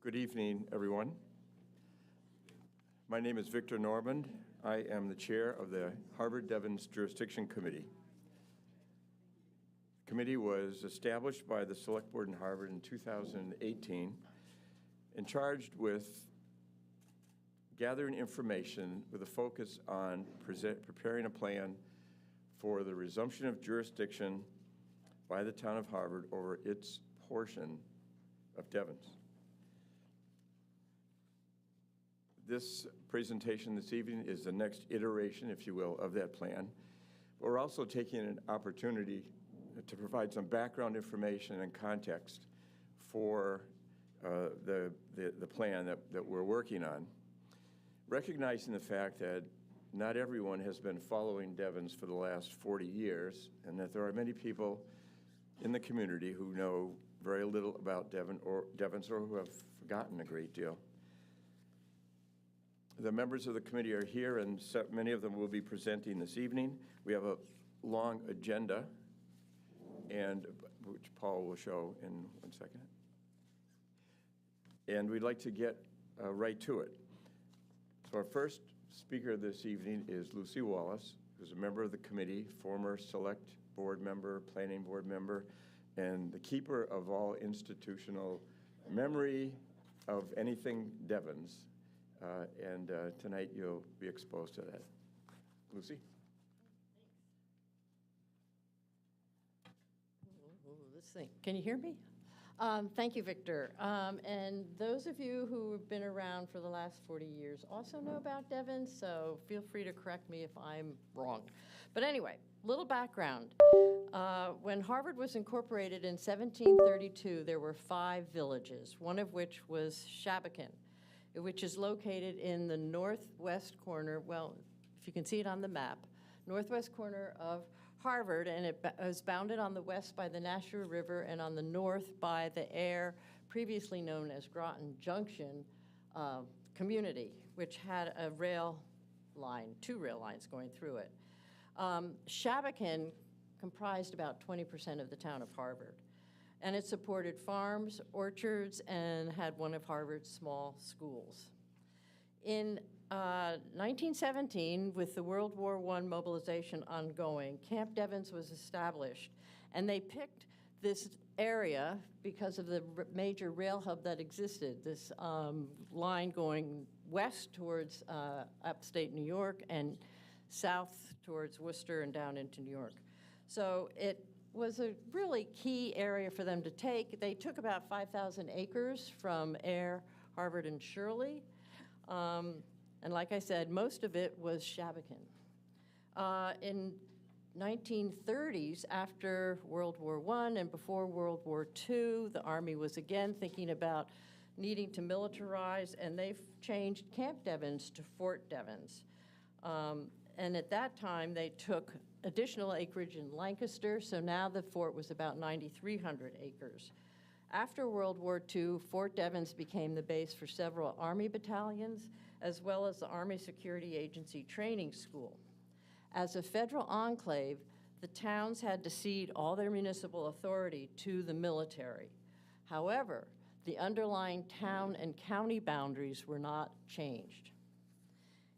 Good evening, everyone. My name is Victor Normand. I am the chair of the Harvard-Devens Jurisdiction Committee. The committee was established by the Select Board in Harvard in 2018 and charged with gathering information with a focus on preparing a plan for the resumption of jurisdiction by the town of Harvard over its portion of Devens. This presentation this evening is the next iteration, if you will, of that plan. We're also taking an opportunity to provide some background information and context for the plan that we're working on, recognizing the fact that not everyone has been following Devens for the last 40 years, and that there are many people in the community who know very little about Devens or who have forgotten a great deal. The members of the committee are here, and many of them will be presenting this evening. We have a long agenda, and which Paul will show in 1 second. And we'd like to get right to it. So our first speaker this evening is Lucy Wallace, who's a member of the committee, former select board member, planning board member, and the keeper of all institutional memory of anything Devens. And tonight you'll be exposed to that. Lucy? Let's see. Can you hear me? Thank you, Victor. And those of you who have been around for the last 40 years also know about Devens, so feel free to correct me if I'm wrong. But anyway, little background. When Harvard was incorporated in 1732, there were 5 villages, one of which was Shabakin, which is located in the northwest corner, well, if you can see it on the map, northwest corner of Harvard, and it is bounded on the west by the Nashua River and on the north by the previously known as Groton Junction community, which had a rail line, 2 rail lines going through it. Shabakin comprised about 20% of the town of Harvard, and it supported farms, orchards, and had one of Harvard's small schools. In 1917, with the World War I mobilization ongoing, Camp Devens was established, and they picked this area because of the major rail hub that existed, this line going west towards upstate New York and south towards Worcester and down into New York. So it was a really key area for them to take. They took about 5,000 acres from Air, Harvard, and Shirley. And like I said, most of it was Shabakin. In 1930s, after World War I and before World War II, the Army was again thinking about needing to militarize, and they've changed Camp Devens to Fort Devens. And at that time, they took additional acreage in Lancaster, so now the fort was about 9,300 acres. After World War II, Fort Devens became the base for several Army battalions, as well as the Army Security Agency Training School. As a federal enclave, the towns had to cede all their municipal authority to the military. However, the underlying town and county boundaries were not changed.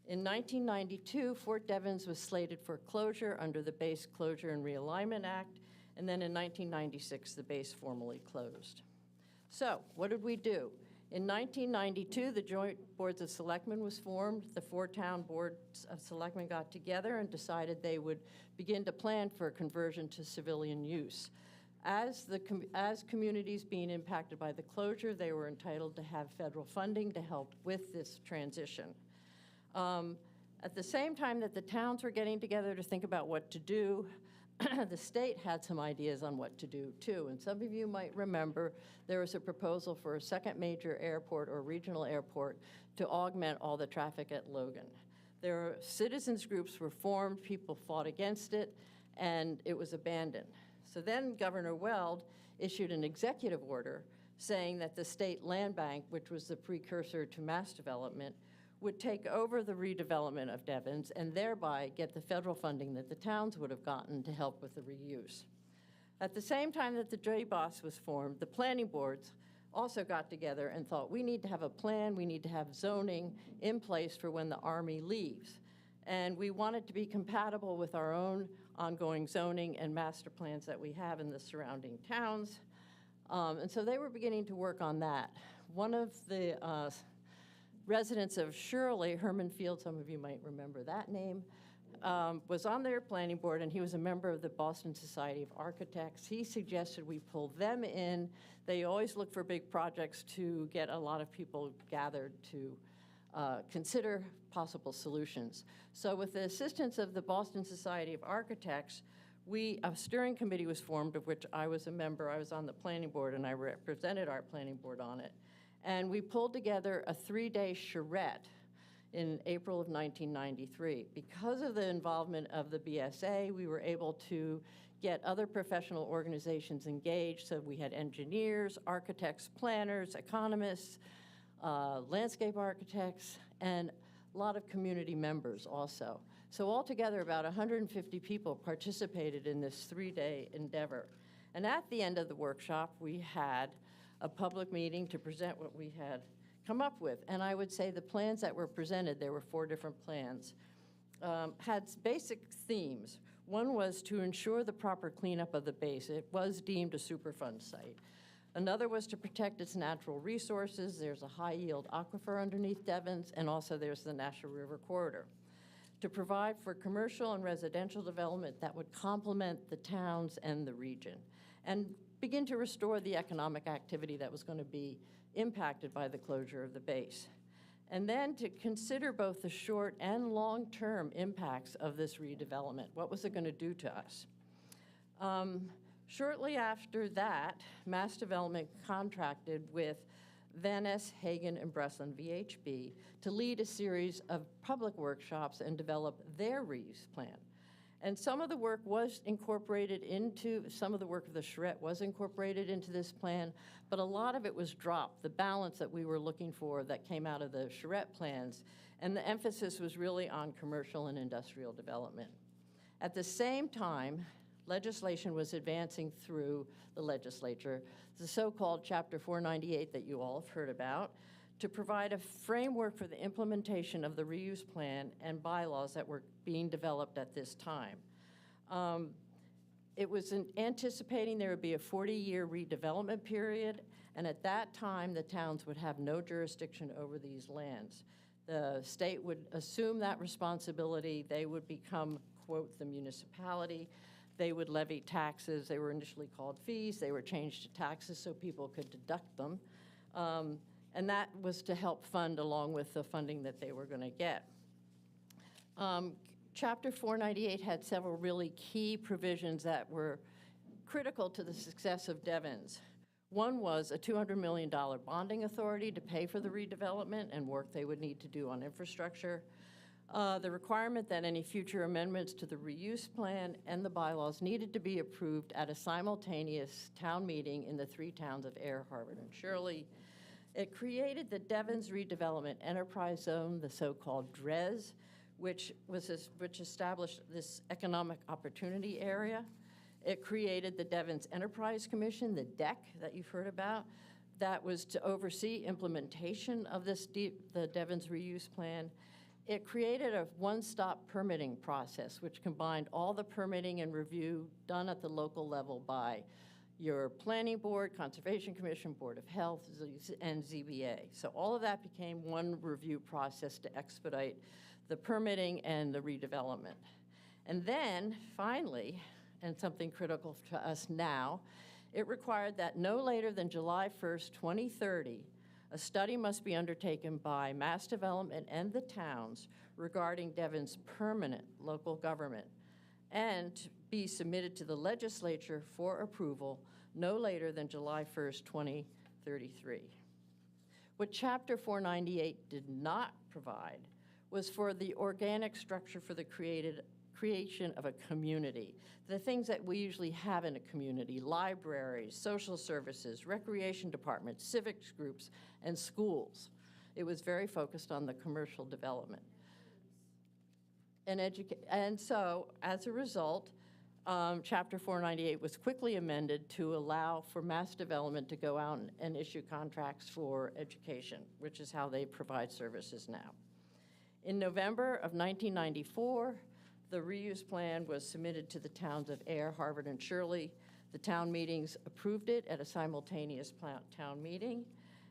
In 1992, Fort Devens was slated for closure under the Base Closure and Realignment Act, and then in 1996, the base formally closed. So, what did we do? In 1992, the Joint Boards of Selectmen was formed. The 4 town boards of selectmen got together and decided they would begin to plan for a conversion to civilian use. As communities being impacted by the closure, they were entitled to have federal funding to help with this transition. At the same time that the towns were getting together to think about what to do, the state had some ideas on what to do too. And some of you might remember there was a proposal for a second major airport or regional airport to augment all the traffic at Logan. There were citizens groups were formed, people fought against it, and it was abandoned. So then Governor Weld issued an executive order saying that the state land bank, which was the precursor to mass development, would take over the redevelopment of Devens and thereby get the federal funding that the towns would have gotten to help with the reuse. At the same time that the JBOS was formed, the planning boards also got together and thought, we need to have a plan, we need to have zoning in place for when the Army leaves. And we want it to be compatible with our own ongoing zoning and master plans that we have in the surrounding towns. And so they were beginning to work on that. One of the residents of Shirley, Herman Field, some of you might remember that name, was on their planning board, and he was a member of the Boston Society of Architects. He suggested we pull them in. They always look for big projects to get a lot of people gathered to consider possible solutions. So with the assistance of the Boston Society of Architects, a steering committee was formed, of which I was a member. I was on the planning board, and I represented our planning board on it. And we pulled together a 3-day charrette in April of 1993. Because of the involvement of the BSA, we were able to get other professional organizations engaged. So we had engineers, architects, planners, economists, landscape architects, and a lot of community members also. So altogether, about 150 people participated in this 3-day endeavor. And at the end of the workshop, we had a public meeting to present what we had come up with. And I would say the plans that were presented, there were 4 different plans, had basic themes. One was to ensure the proper cleanup of the base. It was deemed a Superfund site. Another was to protect its natural resources. There's a high-yield aquifer underneath Devens, and also there's the National River Corridor. To provide for commercial and residential development that would complement the towns and the region, and begin to restore the economic activity that was going to be impacted by the closure of the base. And then to consider both the short and long-term impacts of this redevelopment. What was it going to do to us? Shortly after that, Mass Development contracted with Van Ness, Hagen, and Breslin, VHB, to lead a series of public workshops and develop their reuse plan. And some of the work was incorporated into, some of the work of the charrette was incorporated into this plan, but a lot of it was dropped, the balance that we were looking for that came out of the charrette plans, and the emphasis was really on commercial and industrial development. At the same time, legislation was advancing through the legislature, the so-called Chapter 498 that you all have heard about, to provide a framework for the implementation of the reuse plan and bylaws that were being developed at this time. It was anticipating there would be a 40-year redevelopment period, and at that time, the towns would have no jurisdiction over these lands. The state would assume that responsibility. They would become, quote, the municipality. They would levy taxes. They were initially called fees. They were changed to taxes so people could deduct them. And that was to help fund along with the funding that they were going to get. Chapter 498 had several really key provisions that were critical to the success of Devens. One was a $200 million bonding authority to pay for the redevelopment and work they would need to do on infrastructure. The requirement that any future amendments to the reuse plan and the bylaws needed to be approved at a simultaneous town meeting in the 3 towns of Air, Harvard, and Shirley. It created the Devens Redevelopment Enterprise Zone, the so-called DREZ, which established this economic opportunity area. It created the Devens Enterprise Commission, the DEC that you've heard about, that was to oversee implementation of the Devens Reuse Plan. It created a one-stop permitting process, which combined all the permitting and review done at the local level by your planning board, conservation commission, board of health, and ZBA. So all of that became one review process to expedite the permitting and the redevelopment. And then finally, and something critical to us now, it required that no later than July 1st, 2030, a study must be undertaken by Mass Development and the towns regarding Devens' permanent local government, and be submitted to the legislature for approval no later than July 1st, 2033. What Chapter 498 did not provide was for the organic structure for the creation of a community, the things that we usually have in a community: libraries, social services, recreation departments, civics groups, and schools. It was very focused on the commercial development. And so, as a result, Chapter 498 was quickly amended to allow for mass development to go out and issue contracts for education, which is how they provide services now. In November of 1994, the reuse plan was submitted to the towns of Ayer, Harvard, and Shirley. The town meetings approved it at a simultaneous town meeting.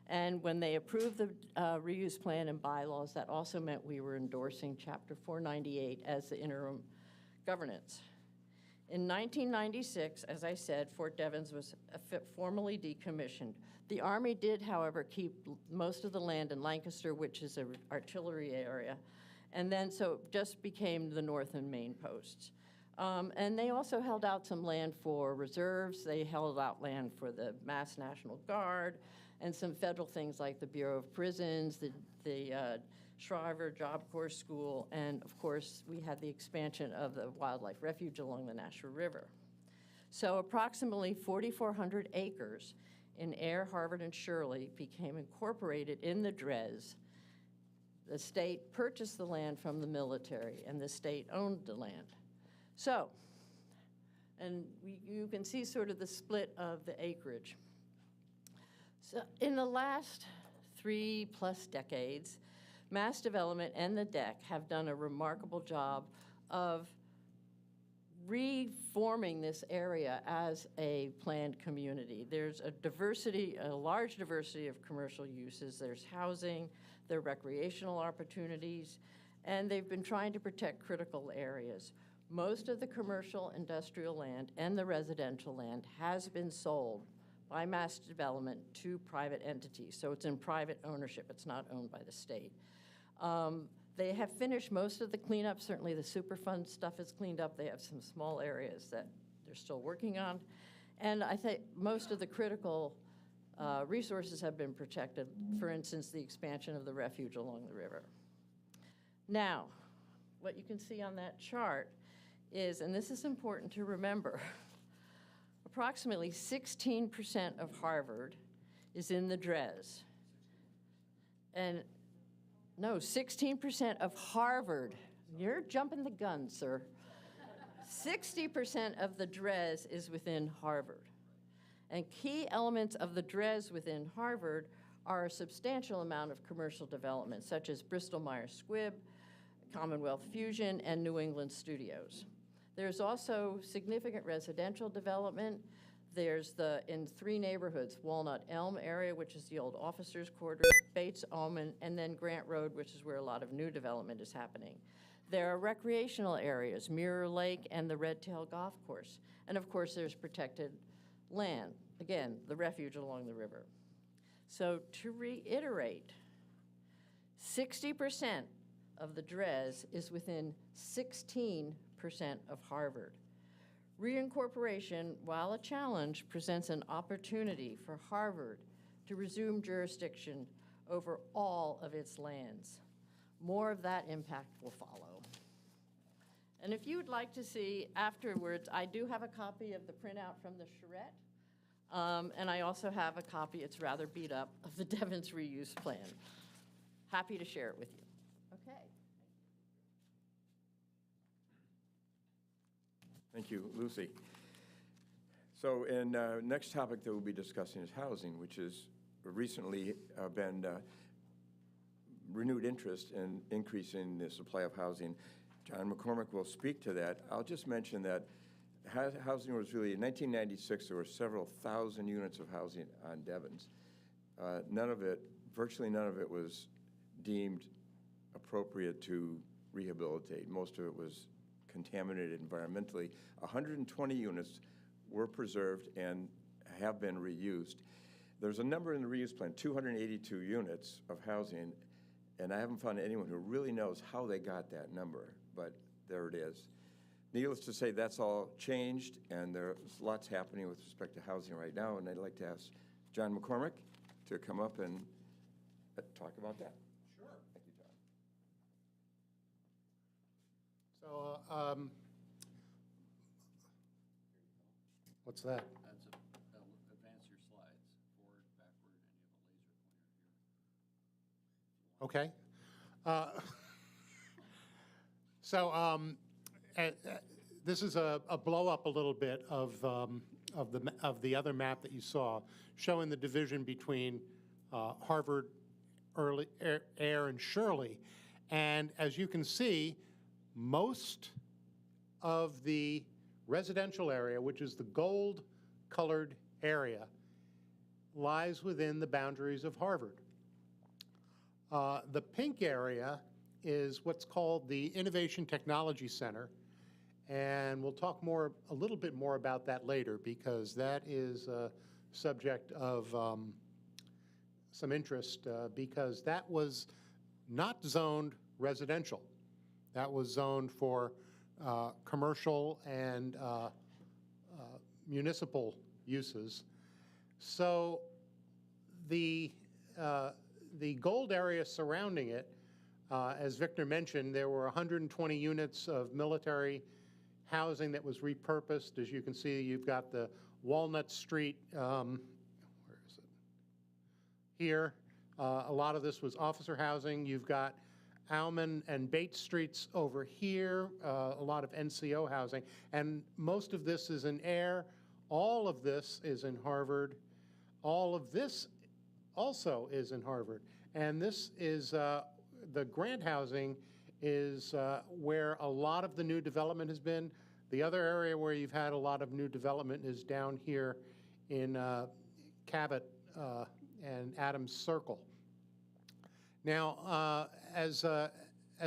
And when they approved the reuse plan and bylaws, that also meant we were endorsing Chapter 498 as the interim governance. In 1996, as I said, Harvard-Devens was formally decommissioned. The Army did, however, keep most of the land in Lancaster, which is an artillery area, and then so it just became the North and Main posts. And they also held out some land for reserves. They held out land for the Mass National Guard and some federal things like the Bureau of Prisons, the Shriver Job Corps School, and of course, we had the expansion of the wildlife refuge along the Nashua River. So approximately 4,400 acres in Ayer, Harvard, and Shirley became incorporated in the DRES. The state purchased the land from the military, and the state owned the land. So, and you can see sort of the split of the acreage. So in the last 3+ decades, mass development and the DEC have done a remarkable job of reforming this area as a planned community. There's a diversity, a large diversity of commercial uses. There's housing, there are recreational opportunities, and they've been trying to protect critical areas. Most of the commercial industrial land and the residential land has been sold by mass development to private entities. So it's in private ownership. It's not owned by the state. They have finished most of the cleanup. Certainly the Superfund stuff is cleaned up. They have some small areas that they're still working on. And I think most of the critical resources have been protected. For instance, the expansion of the refuge along the river. Now, what you can see on that chart is, and this is important to remember, approximately 16% of Harvard is in the DRES. And no, 16% of Harvard. You're jumping the gun, sir. 60% of the DRES is within Harvard. And key elements of the DRES within Harvard are a substantial amount of commercial development, such as Bristol-Myers Squibb, Commonwealth Fusion, and New England Studios. There's also significant residential development. There's in 3 neighborhoods, Walnut Elm area, which is the old officers' quarters, Bates Almond, and then Grant Road, which is where a lot of new development is happening. There are recreational areas, Mirror Lake and the Red Tail Golf Course. And of course, there's protected land, again, the refuge along the river. So to reiterate, 60% of the DRES is within 16% of Harvard. Reincorporation, while a challenge, presents an opportunity for Harvard to resume jurisdiction over all of its lands. More of that impact will follow. And if you would like to see afterwards, I do have a copy of the printout from the charrette, and I also have a copy, it's rather beat up, of the Devens reuse plan. Happy to share it with you. Okay. Thank you, Lucy. So, and next topic that we'll be discussing is housing, which has recently been renewed interest in increasing the supply of housing. John McCormick will speak to that. I'll just mention that housing was really, in 1996, there were several thousand units of housing on Devens. None of it, virtually none of it was deemed appropriate to rehabilitate. Most of it was contaminated environmentally. 120 units were preserved and have been reused. There's a number in the reuse plan, 282 units of housing, and I haven't found anyone who really knows how they got that number, but there it is. Needless to say, that's all changed, and there's lots happening with respect to housing right now, and I'd like to ask John McCormick to come up and talk about that. Sure. Thank you, John. So, what's that? That's advance your slides, forward, backward, and you have a laser pointer here. Okay. So, This is a blow up a little bit of the other map that you saw, showing the division between Harvard, Air, and Shirley. And as you can see, most of the residential area, which is the gold-colored area, lies within the boundaries of Harvard. The pink area is what's called the Innovation Technology Center, and we'll talk a little bit more about that later, because that is a subject of some interest, because that was not zoned residential. That was zoned for commercial and municipal uses. So the gold area surrounding it, as Victor mentioned, there were 120 units of military housing that was repurposed. As you can see, you've got the Walnut Street, where is it? Here. A lot of this was officer housing. You've got Alman and Bates Streets over here, a lot of NCO housing. And most of this is in Air. All of this is in Harvard. All of this also is in Harvard. And this is, the grant housing is where a lot of the new development has been. The other area where you've had a lot of new development is down here in Cabot and Adams Circle. Now, as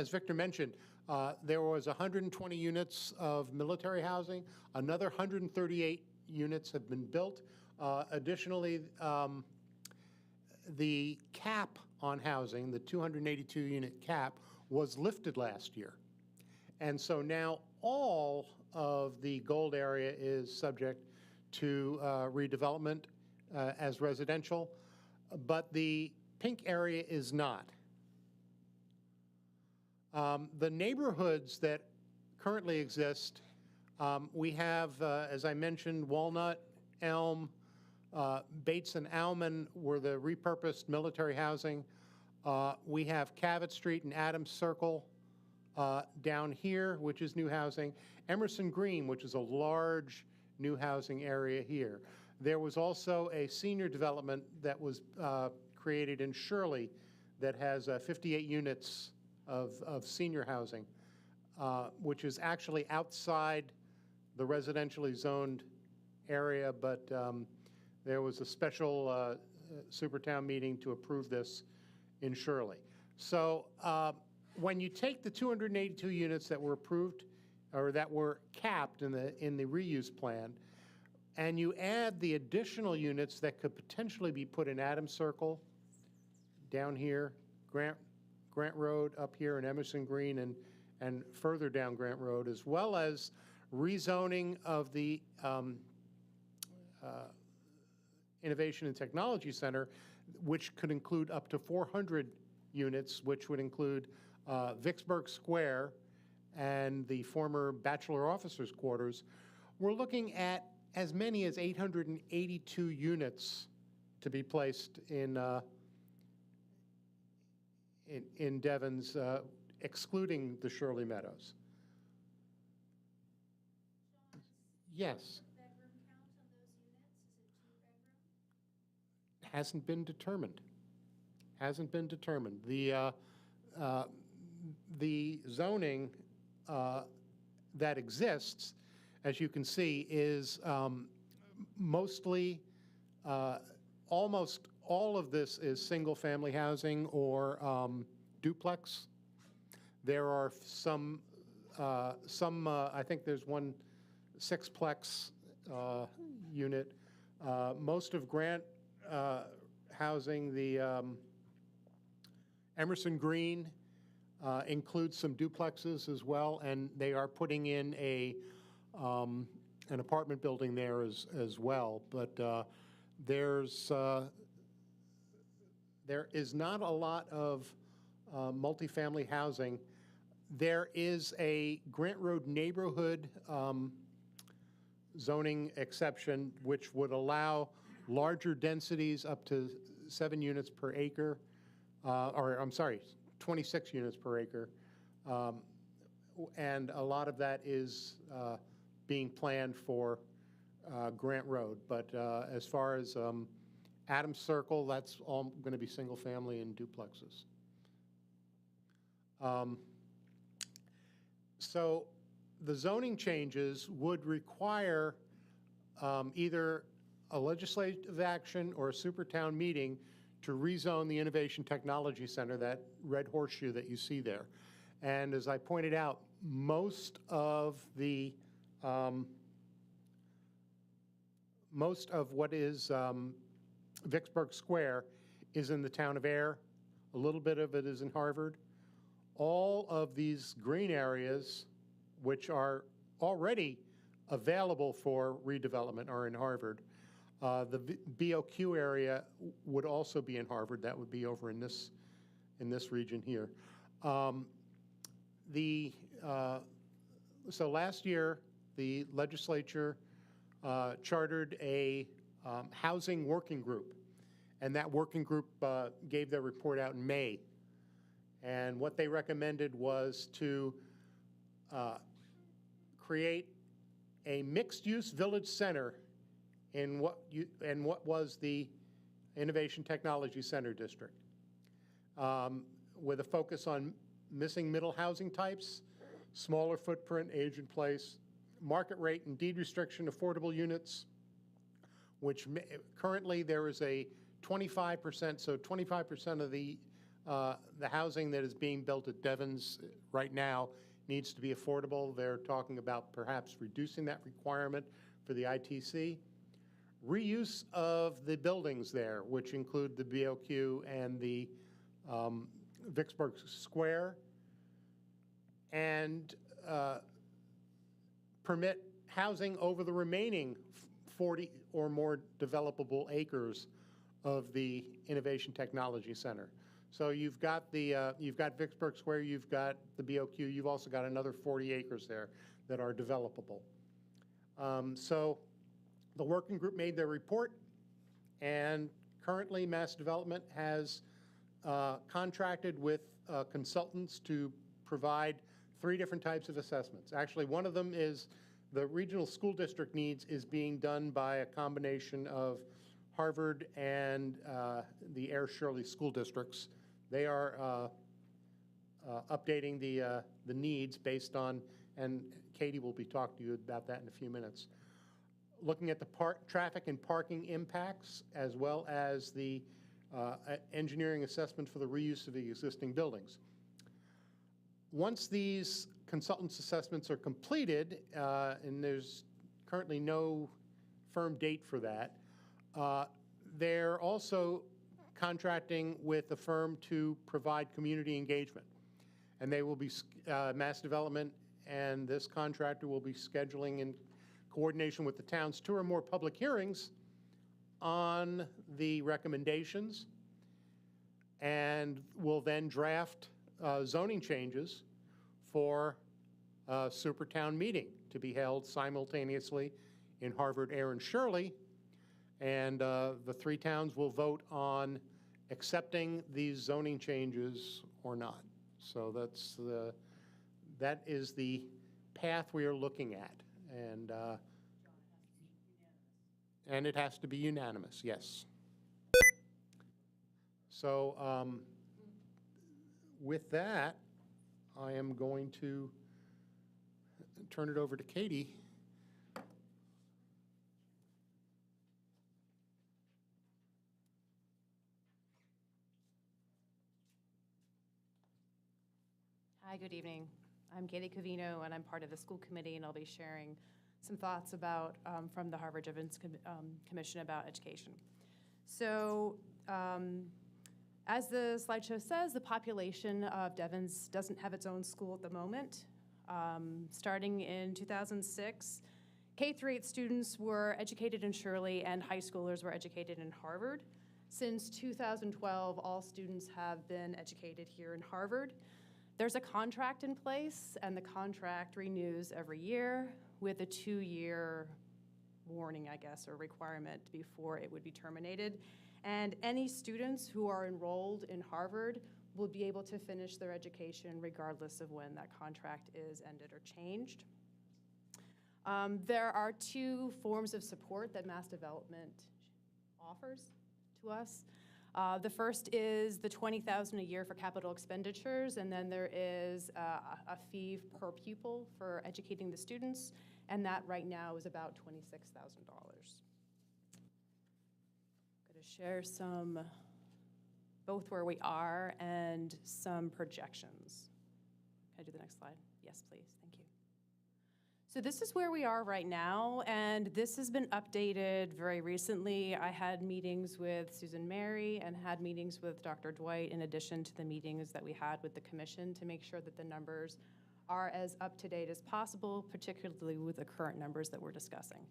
Victor mentioned, there was 120 units of military housing. Another 138 units have been built. Additionally, the cap on housing, the 282-unit cap, was lifted last year. And so now all of the gold area is subject to redevelopment as residential, but the pink area is not. The neighborhoods that currently exist, we have, as I mentioned, Walnut, Elm, Bates and Alman were the repurposed military housing. We have Cabot Street and Adams Circle down here, which is new housing. Emerson Green, which is a large new housing area here. There was also a senior development that was created in Shirley that has 58 units of senior housing, which is actually outside the residentially zoned area, but there was a special Supertown meeting to approve this in Shirley. So when you take the 282 units that were approved or that were capped in the reuse plan, and you add the additional units that could potentially be put in Adams Circle, down here, Grant Road up here in Emerson Green, and further down Grant Road, as well as rezoning of the Innovation and Technology Center, which could include up to 400 units, which would include Vicksburg Square and the former Bachelor Officers' Quarters. We're looking at as many as 882 units to be placed in Devens, excluding the Shirley Meadows. Yes. Bedroom count on those units? Is it 2 bedroom? Hasn't been determined. Hasn't been determined. The zoning that exists, as you can see, is mostly, almost all of this is single-family housing or duplex. There are some, I think there's one sixplex unit. Most of Grant housing, the Emerson Green includes some duplexes as well, and they are putting in an apartment building there as well. But there is not a lot of multifamily housing. There is a Grant Road neighborhood zoning exception, which would allow larger densities up to 7 units per acre, or I'm sorry, 26 units per acre. And a lot of that is being planned for Grant Road. But as far as Adams Circle, that's all going to be single-family and duplexes. So the zoning changes would require either a legislative action or a super town meeting to rezone the Innovation Technology Center, that red horseshoe that you see there. And as I pointed out, most of what is Vicksburg Square is in the town of Air. A little bit of it is in Harvard. All of these green areas, which are already available for redevelopment, are in Harvard. The BOQ area would also be in Harvard. That would be over in this region here. So last year, the legislature chartered a housing working group, and that working group gave their report out in May. And what they recommended was to create a mixed-use village center in what was the Innovation Technology Center District, with a focus on missing middle housing types, smaller footprint, age in place, market rate and deed restriction affordable units, which currently there is a 25%, so 25% of the housing that is being built at Devens right now needs to be affordable. They're talking about perhaps reducing that requirement for the ITC. Reuse of the buildings there, which include the BOQ and the Vicksburg Square, and permit housing over the remaining 40 or more developable acres of the Innovation Technology Center. So you've got Vicksburg Square, you've got the BOQ, you've also got another 40 acres there that are developable. So the working group made their report, and currently Mass Development has contracted with consultants to provide 3 different types of assessments. Actually, one of them is the regional school district needs is being done by a combination of Harvard and the Air Shirley school districts. They are updating the needs based on, and Katie will be talking to you about that in a few minutes. Looking at the traffic and parking impacts, as well as the engineering assessment for the reuse of the existing buildings. Once these consultants' assessments are completed, and there's currently no firm date for that, they're also contracting with a firm to provide community engagement. And they will be, Mass Development and this contractor will be scheduling in coordination with the towns 2 or more public hearings on the recommendations, and will then draft zoning changes for a super town meeting to be held simultaneously in Harvard, Air, and Shirley. And the 3 towns will vote on accepting these zoning changes or not. So that is the path we are looking at. And it has to be unanimous, yes. So with that, I am going to turn it over to Katie. Hi, good evening. I'm Katie Covino, and I'm part of the school committee, and I'll be sharing some thoughts about from the Harvard-Devens Commission about education. So, as the slideshow says, the population of Devens doesn't have its own school at the moment. Starting in 2006, K-8 students were educated in Shirley, and high schoolers were educated in Harvard. Since 2012, all students have been educated here in Harvard. There's a contract in place, and the contract renews every year with a 2-year warning, I guess, or requirement before it would be terminated. And any students who are enrolled in Harvard will be able to finish their education regardless of when that contract is ended or changed. There are two forms of support that Mass Development offers to us. The first is the $20,000 a year for capital expenditures, and then there is a fee per pupil for educating the students, and that right now is about $26,000. Going to share both where we are and some projections. Can I do the next slide? Yes, please. Thank you. So this is where we are right now, and this has been updated very recently. I had meetings with Susan Mary and had meetings with Dr. Dwight in addition to the meetings that we had with the commission to make sure that the numbers are as up-to-date as possible, particularly with the current numbers that we're discussing.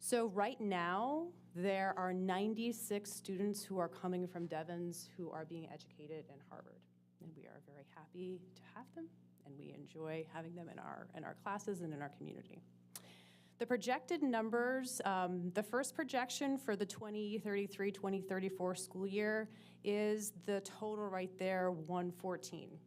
So right now, there are 96 students who are coming from Devens who are being educated in Harvard, and we are very happy to have them, and we enjoy having them in our classes and in our community. The projected numbers, the first projection for the 2033-2034 school year is the total right there, 114.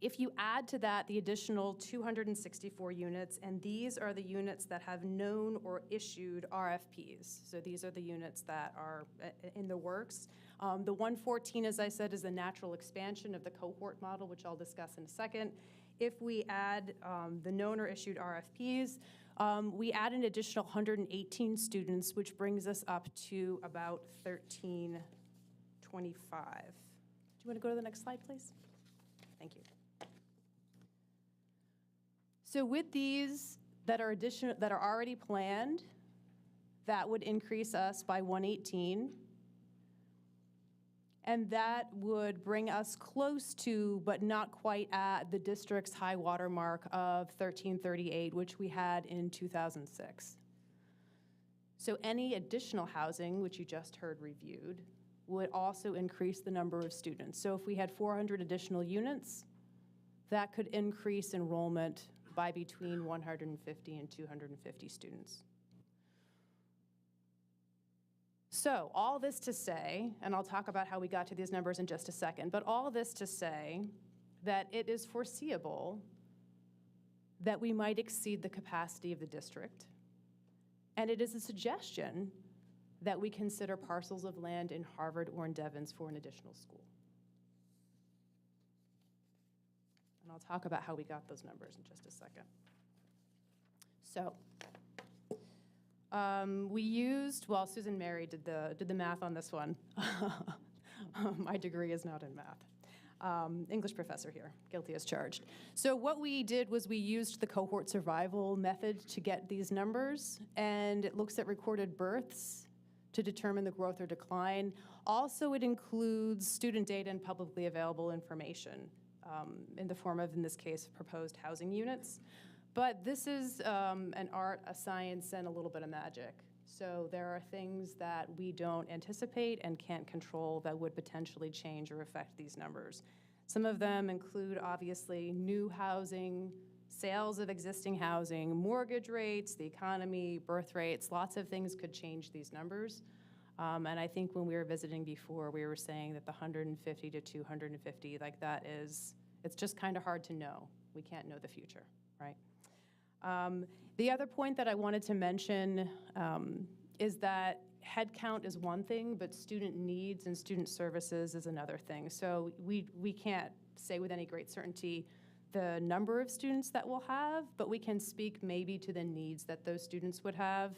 If you add to that the additional 264 units, and these are the units that have known or issued RFPs. So these are the units that are in the works. The 114, as I said, is the natural expansion of the cohort model, which I'll discuss in a second. If we add the known or issued RFPs, we add an additional 118 students, which brings us up to about 1325. Do you want to go to the next slide, please? Thank you. So with these that are already planned, that would increase us by 118. And that would bring us close to, but not quite at, the district's high water mark of 1338, which we had in 2006. So any additional housing, which you just heard reviewed, would also increase the number of students. So if we had 400 additional units, that could increase enrollment by between 150 and 250 students. So all this to say, and I'll talk about how we got to these numbers in just a second, but all this to say that it is foreseeable that we might exceed the capacity of the district, and it is a suggestion that we consider parcels of land in Harvard or in Devens for an additional school. And I'll talk about how we got those numbers in just a second. So we used, well, Susan Mary did the math on this one. My degree is not in math. English professor here, guilty as charged. So what we did was we used the cohort survival method to get these numbers, and it looks at recorded births to determine the growth or decline. Also, it includes student data and publicly available information in the form of, in this case, proposed housing units. But this is an art, a science, and a little bit of magic. So there are things that we don't anticipate and can't control that would potentially change or affect these numbers. Some of them include, obviously, new housing, sales of existing housing, mortgage rates, the economy, birth rates. Lots of things could change these numbers. And I think when we were visiting before, we were saying that the 150 to 250, like that is, it's just kind of hard to know. We can't know the future, right? The other point that I wanted to mention is that headcount is one thing, but student needs and student services is another thing. So we can't say with any great certainty the number of students that we'll have, but we can speak maybe to the needs that those students would have.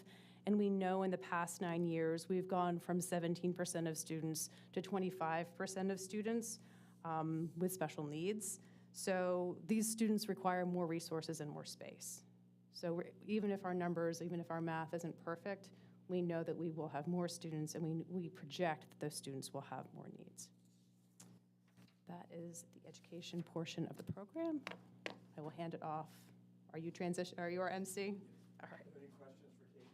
And we know in the past 9 years, we've gone from 17% of students to 25% of students with special needs. So these students require more resources and more space. So even if our numbers, even if our math isn't perfect, we know that we will have more students, and we project that those students will have more needs. That is the education portion of the program. I will hand it off. Are you our MC? All right. Any questions for Kate?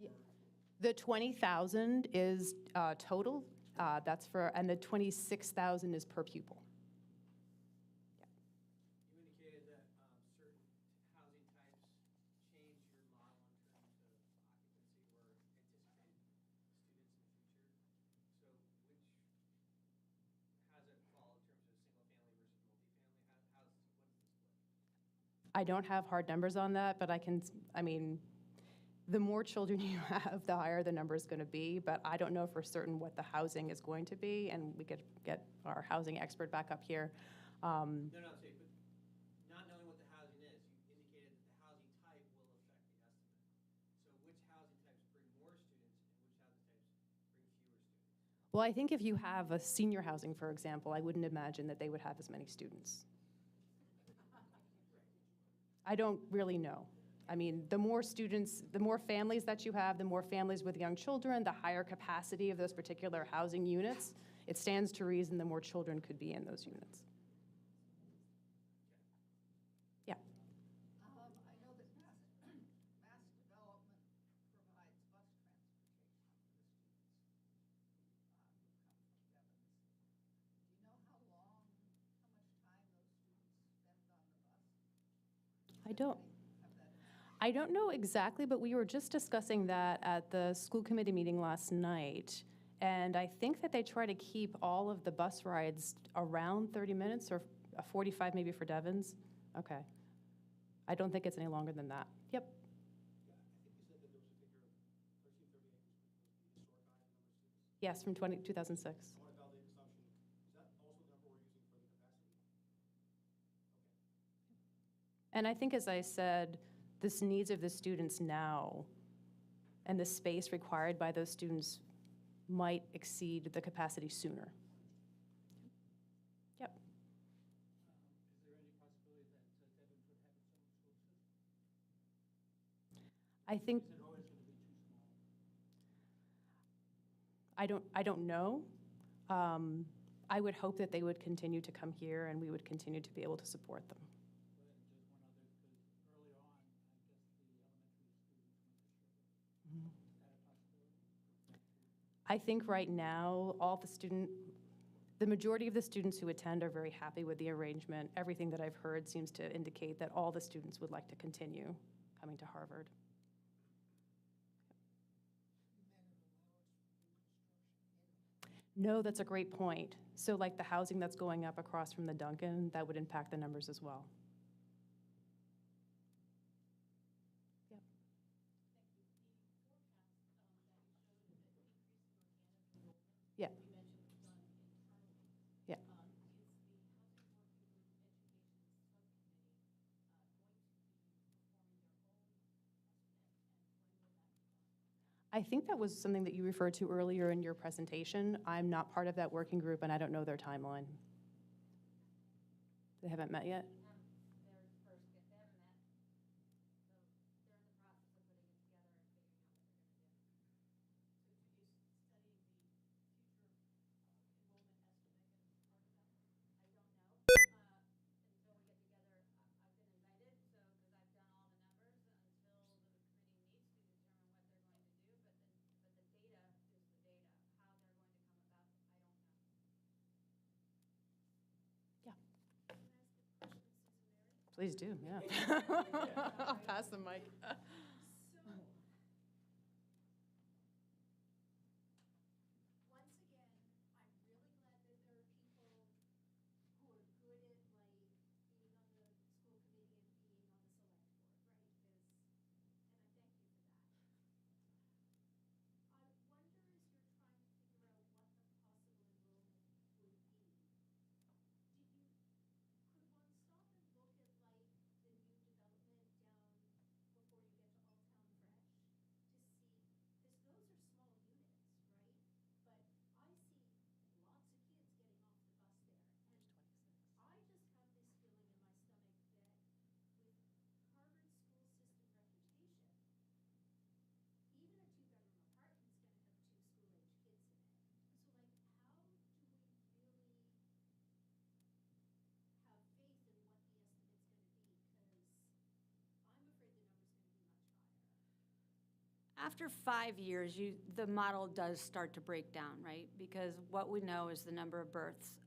Yep. The 20,000 is total. That's for, and the 26,000 is per pupil. You indicated that certain housing types change your model in terms of occupancy or anticipated students in the future. So which I don't have hard numbers on that, but I mean, the more children you have, the higher the number is going to be, but I don't know for certain what the housing is going to be, and we could get our housing expert back up here. No, I'm saying, but not knowing what the housing is, you indicated that the housing type will affect the estimate. So which housing types bring more students and which housing types bring fewer students? Well, I think if you have a senior housing, for example, I wouldn't imagine that they would have as many students. I don't really know. I mean, the more students, the more families that you have, the more families with young children, the higher capacity of those particular housing units, it stands to reason the more children could be in those units. Yeah. I know that mass development provides bus transportation for the students who come from Devens. Do you know how much time those students spend on the bus? I don't know exactly, but we were just discussing that at the school committee meeting last night. And I think that they try to keep all of the bus rides around 30 minutes or 45 maybe for Devens. Okay. I don't think it's any longer than that. Yep. I think you said that there was a figure of 1338 was the historic number of students. Yes, from 2006. I want to validate the assumption. Is that also the number we're using for the capacity? Okay. And I think, as I said, this needs of the students now and the space required by those students might exceed the capacity sooner. Yep. Is there any possibility that Devens would have its own school system? I think, Is it always going to be too small? I don't know. I would hope that they would continue to come here and we would continue to be able to support them. And just one other, because early on, I guess the elementary students went to Sugar. Is that a possibility? I think right now, the majority of the students who attend are very happy with the arrangement. Everything that I've heard seems to indicate that all the students would like to continue coming to Harvard. No, that's a great point. So like the housing that's going up across from the Duncan, that would impact the numbers as well. Yep. Yeah. Yeah. I think that was something that you referred to earlier in your presentation. I'm not part of that working group, and I don't know their timeline. They haven't met yet? Please do, yeah. I'll pass the mic. Once again, I'm really glad that there are people who are good at like being on the school committee and being on the select board, right? Because, and I thank you for that. I wonder as you're trying to figure out what the possible enrollment would be, could one stop and look at like the new development down before you get to Old Town Fresh to see, because those are small units, right? But I see lots of kids getting off the bus there. And I just have this feeling in my stomach that with Harvard's school system reputation, even a two-bedroom apartment's gonna have two school-age kids in it. So like, how do we really have faith in what the estimate's gonna be? Because I'm afraid the number's gonna be much higher. After 5 years, the model does start to break down, right? Because what we know is the number of births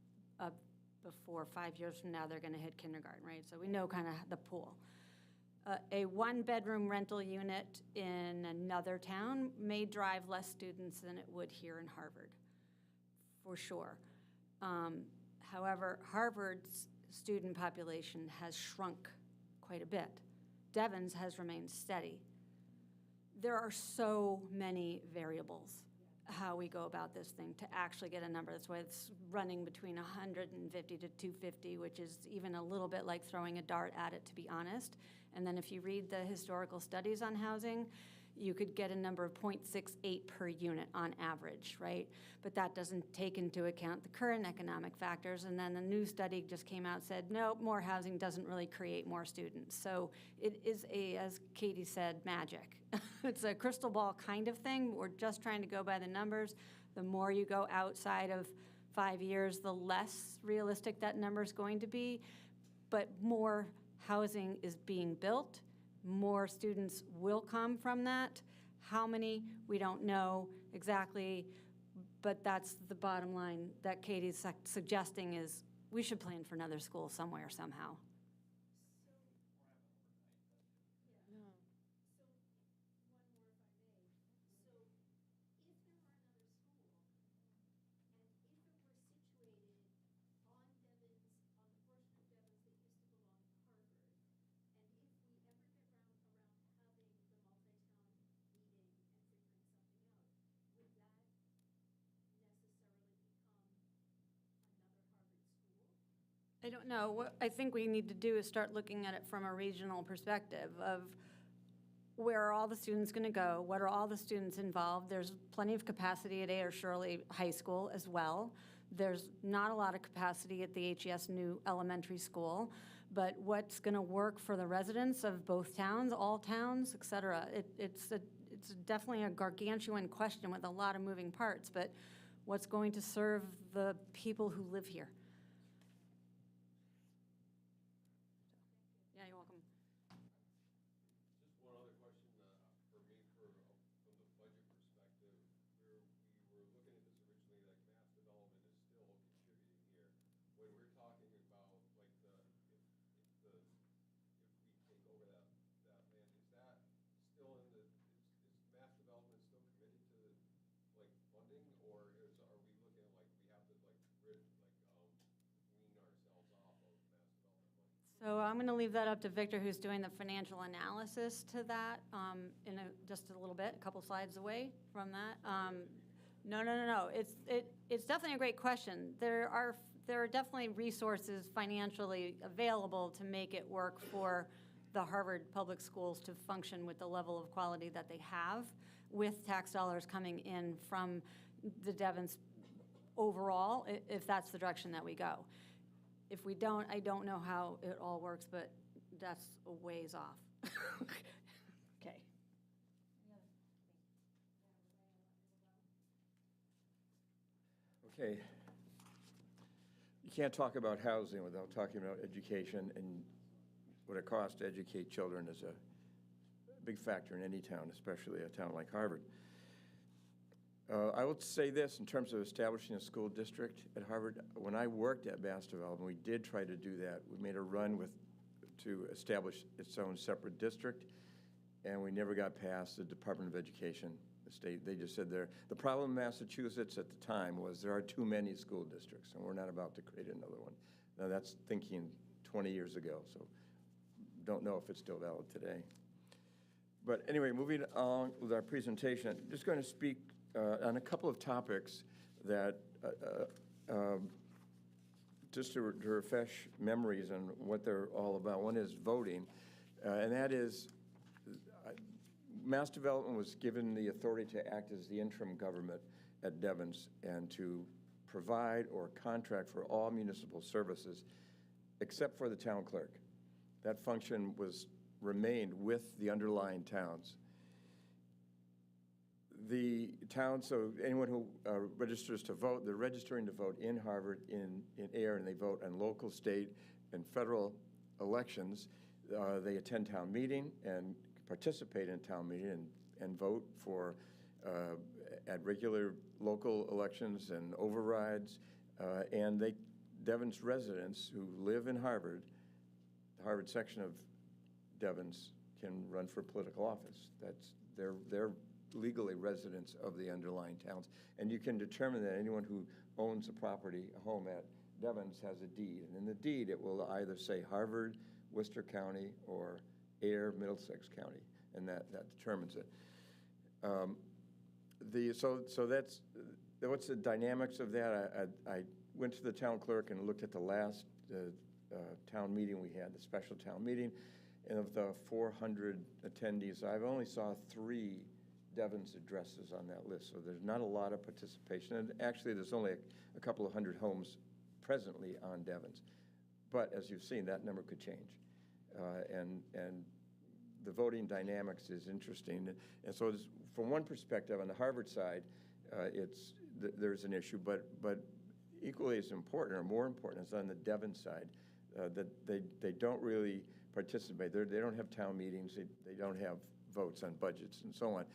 before 5 years from now, they're going to hit kindergarten, right? So we know kind of the pool. A one-bedroom rental unit in another town may drive less students than it would here in Harvard, for sure. However, Harvard's student population has shrunk quite a bit. Devens has remained steady. There are so many variables how we go about this thing to actually get a number. That's why it's running between 150 to 250, which is even a little bit like throwing a dart at it, to be honest. And then if you read the historical studies on housing, you could get a number of 0.68 per unit on average, right? But that doesn't take into account the current economic factors. And then the new study just came out, said, no, more housing doesn't really create more students. So it is as Katie said, magic. It's a crystal ball kind of thing. We're just trying to go by the numbers. The more you go outside of 5 years, the less realistic that number is going to be. But more housing is being built. More students will come from that. How many, we don't know exactly, but that's the bottom line that Katie's suggesting is we should plan for another school somewhere, somehow. I don't know. What I think we need to do is start looking at it from a regional perspective of where are all the students going to go? What are all the students involved? There's plenty of capacity at Ayer Shirley High School as well. There's not a lot of capacity at the HES new elementary school, but what's going to work for the residents of both towns, all towns, et cetera? It's definitely a gargantuan question with a lot of moving parts, but what's going to serve the people who live here? Yeah, you're welcome. Just one other question for me, from the budget perspective. We were looking at this originally, like mass development is still contributing here. When we're talking about like if we take over that land, is that still in the, is mass development still committed to like funding, or are we looking at like we have to like wean ourselves off of mass development money? So I'm going to leave that up to Victor, who's doing the financial analysis to that in just a little bit, a couple slides away from that. No. It's definitely a great question. There are definitely resources financially available to make it work for the Harvard Public Schools to function with the level of quality that they have, with tax dollars coming in from the Devens overall, if that's the direction that we go. If we don't, I don't know how it all works, but that's a ways off. Okay. Okay. You can't talk about housing without talking about education, and what it costs to educate children is a big factor in any town, especially a town like Harvard. I will say this in terms of establishing a school district at Harvard. When I worked at Mass Development, we did try to do that. We made a run to establish its own separate district, and we never got past the Department of Education. The state, they just said the problem in Massachusetts at the time was there are too many school districts, and we're not about to create another one. Now that's thinking 20 years ago, so don't know if it's still valid today. But anyway, moving on with our presentation, I'm just going to speak on a couple of topics that, just to refresh memories on what they're all about. One is voting, and that is Mass Development was given the authority to act as the interim government at Devens and to provide or contract for all municipal services except for the town clerk. That function remained with the underlying towns. The town, so anyone who registers to vote, they're registering to vote in Harvard, in Ayer, and they vote on local, state, and federal elections. They attend town meeting and participate in town meeting and vote for at regular local elections and overrides. And Devens residents who live in Harvard, the Harvard section of Devens, can run for political office. They're legally residents of the underlying towns. And you can determine that anyone who owns a property, a home at Devens, has a deed. And in the deed, it will either say Harvard Worcester County, or Air, Middlesex County, and that determines it. So that's what's the dynamics of that. I went to the town clerk and looked at the last town meeting we had, the special town meeting, and of the 400 attendees, I've only saw 3 Devens addresses on that list, so there's not a lot of participation. And actually, there's only a couple of hundred homes presently on Devens. But as you've seen, that number could change. And the voting dynamics is interesting. And so from one perspective, on the Harvard side, there's an issue, but equally as important, or more important, is on the Devens side, that they don't really participate. They don't have town meetings. They don't have votes on budgets and so on.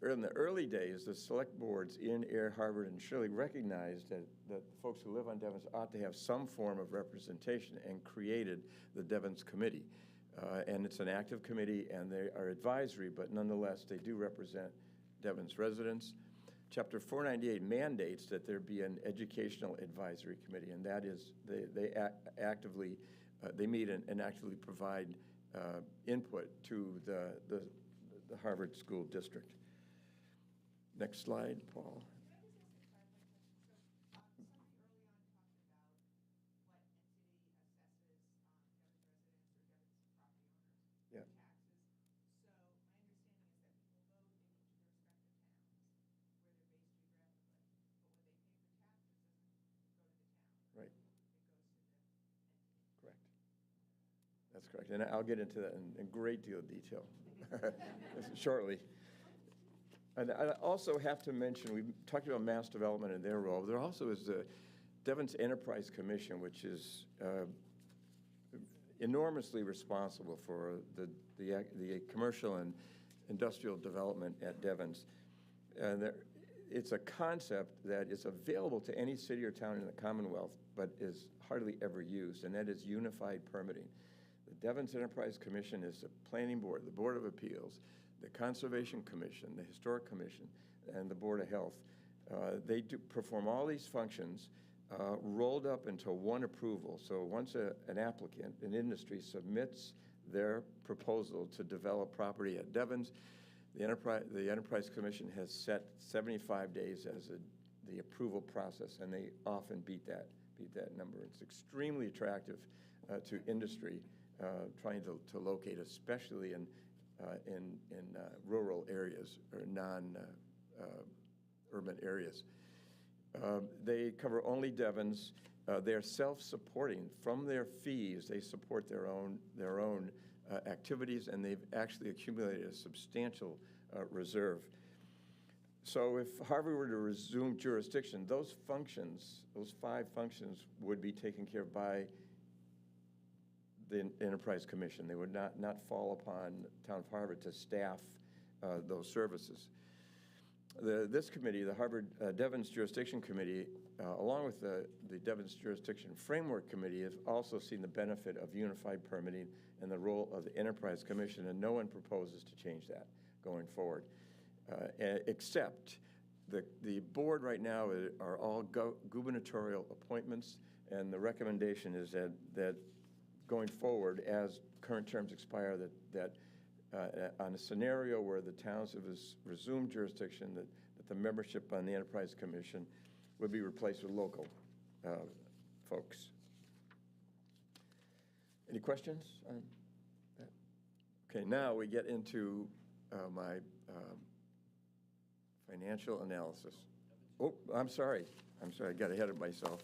In the early days, the select boards in Air, Harvard, and Shirley recognized that folks who live on Devens ought to have some form of representation and created the Devens Committee. And it's an active committee, and they are advisory, but nonetheless, they do represent Devens residents. Chapter 498 mandates that there be an educational advisory committee, and that is, they actively, they meet and actively provide input to the Harvard School District. Next slide, Paul. That's correct, and I'll get into that in a great deal of detail shortly. And I also have to mention, we talked about mass development and their role. There also is the Devens Enterprise Commission, which is enormously responsible for the commercial and industrial development at Devens. And it's a concept that is available to any city or town in the Commonwealth, but is hardly ever used, and that is unified permitting. The Devens Enterprise Commission is the Planning Board, the Board of Appeals, the Conservation Commission, the Historic Commission, and the Board of Health. They do perform all these functions rolled up into one approval. So once an applicant, an industry, submits their proposal to develop property at Devens, the Enterprise Commission has set 75 days as the approval process, and they often beat that number. It's extremely attractive to industry trying to locate, especially in rural areas or non-urban areas. They cover only Devens. They're self-supporting. From their fees, they support their own activities, and they've actually accumulated a substantial reserve. So if Harvard were to resume jurisdiction, those 5 functions would be taken care of by the Enterprise Commission. They would not fall upon Town of Harvard to staff those services. This committee, the Harvard-Devens Jurisdiction Committee, along with the Devens Jurisdiction Framework Committee, have also seen the benefit of unified permitting and the role of the Enterprise Commission, and no one proposes to change that going forward, except the board right now are all gubernatorial appointments, and the recommendation is that going forward, as current terms expire, that on a scenario where the towns have resumed jurisdiction, that the membership on the Enterprise Commission would be replaced with local folks. Any questions on that? Okay, now we get into my financial analysis. Oh, I'm sorry, I got ahead of myself.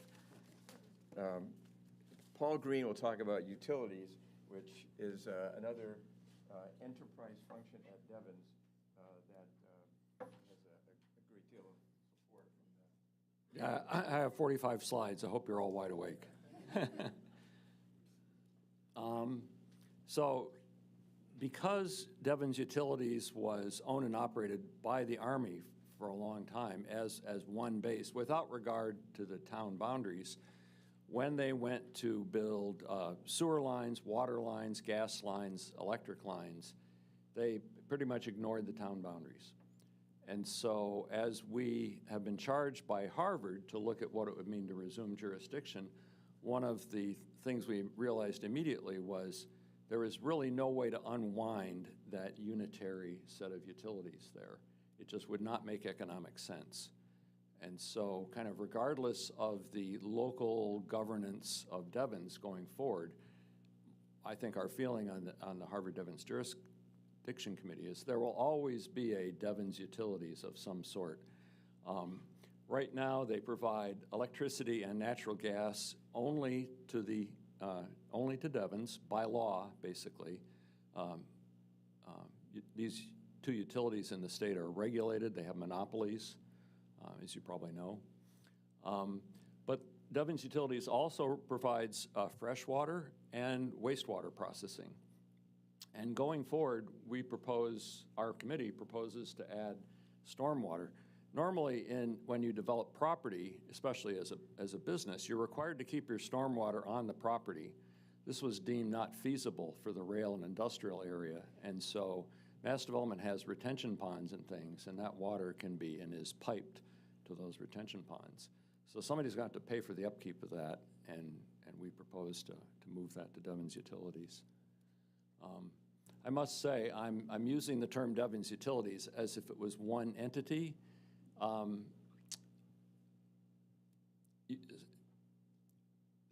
Paul Green will talk about utilities, which is another enterprise function at Devens that has a great deal of support from that. Yeah, I have 45 slides. I hope you're all wide awake. So because Devens Utilities was owned and operated by the Army for a long time as one base, without regard to the town boundaries, when they went to build sewer lines, water lines, gas lines, electric lines, they pretty much ignored the town boundaries. And so as we have been charged by Harvard to look at what it would mean to resume jurisdiction, one of the things we realized immediately was there was really no way to unwind that unitary set of utilities there. It just would not make economic sense. And so kind of regardless of the local governance of Devens going forward, I think our feeling on the Harvard-Devens Jurisdiction Committee is there will always be a Devens Utilities of some sort. Right now, they provide electricity and natural gas only to Devens by law, basically. These two utilities in the state are regulated. They have monopolies, as you probably know. But Devens Utilities also provides freshwater and wastewater processing. And going forward, our committee proposes to add stormwater. Normally, when you develop property, especially as a business, you're required to keep your stormwater on the property. This was deemed not feasible for the rail and industrial area, and so mass development has retention ponds and things, and that water can be and is piped to those retention ponds. So somebody's got to pay for the upkeep of that, and we propose to move that to Devens Utilities. I must say, I'm using the term Devens Utilities as if it was one entity.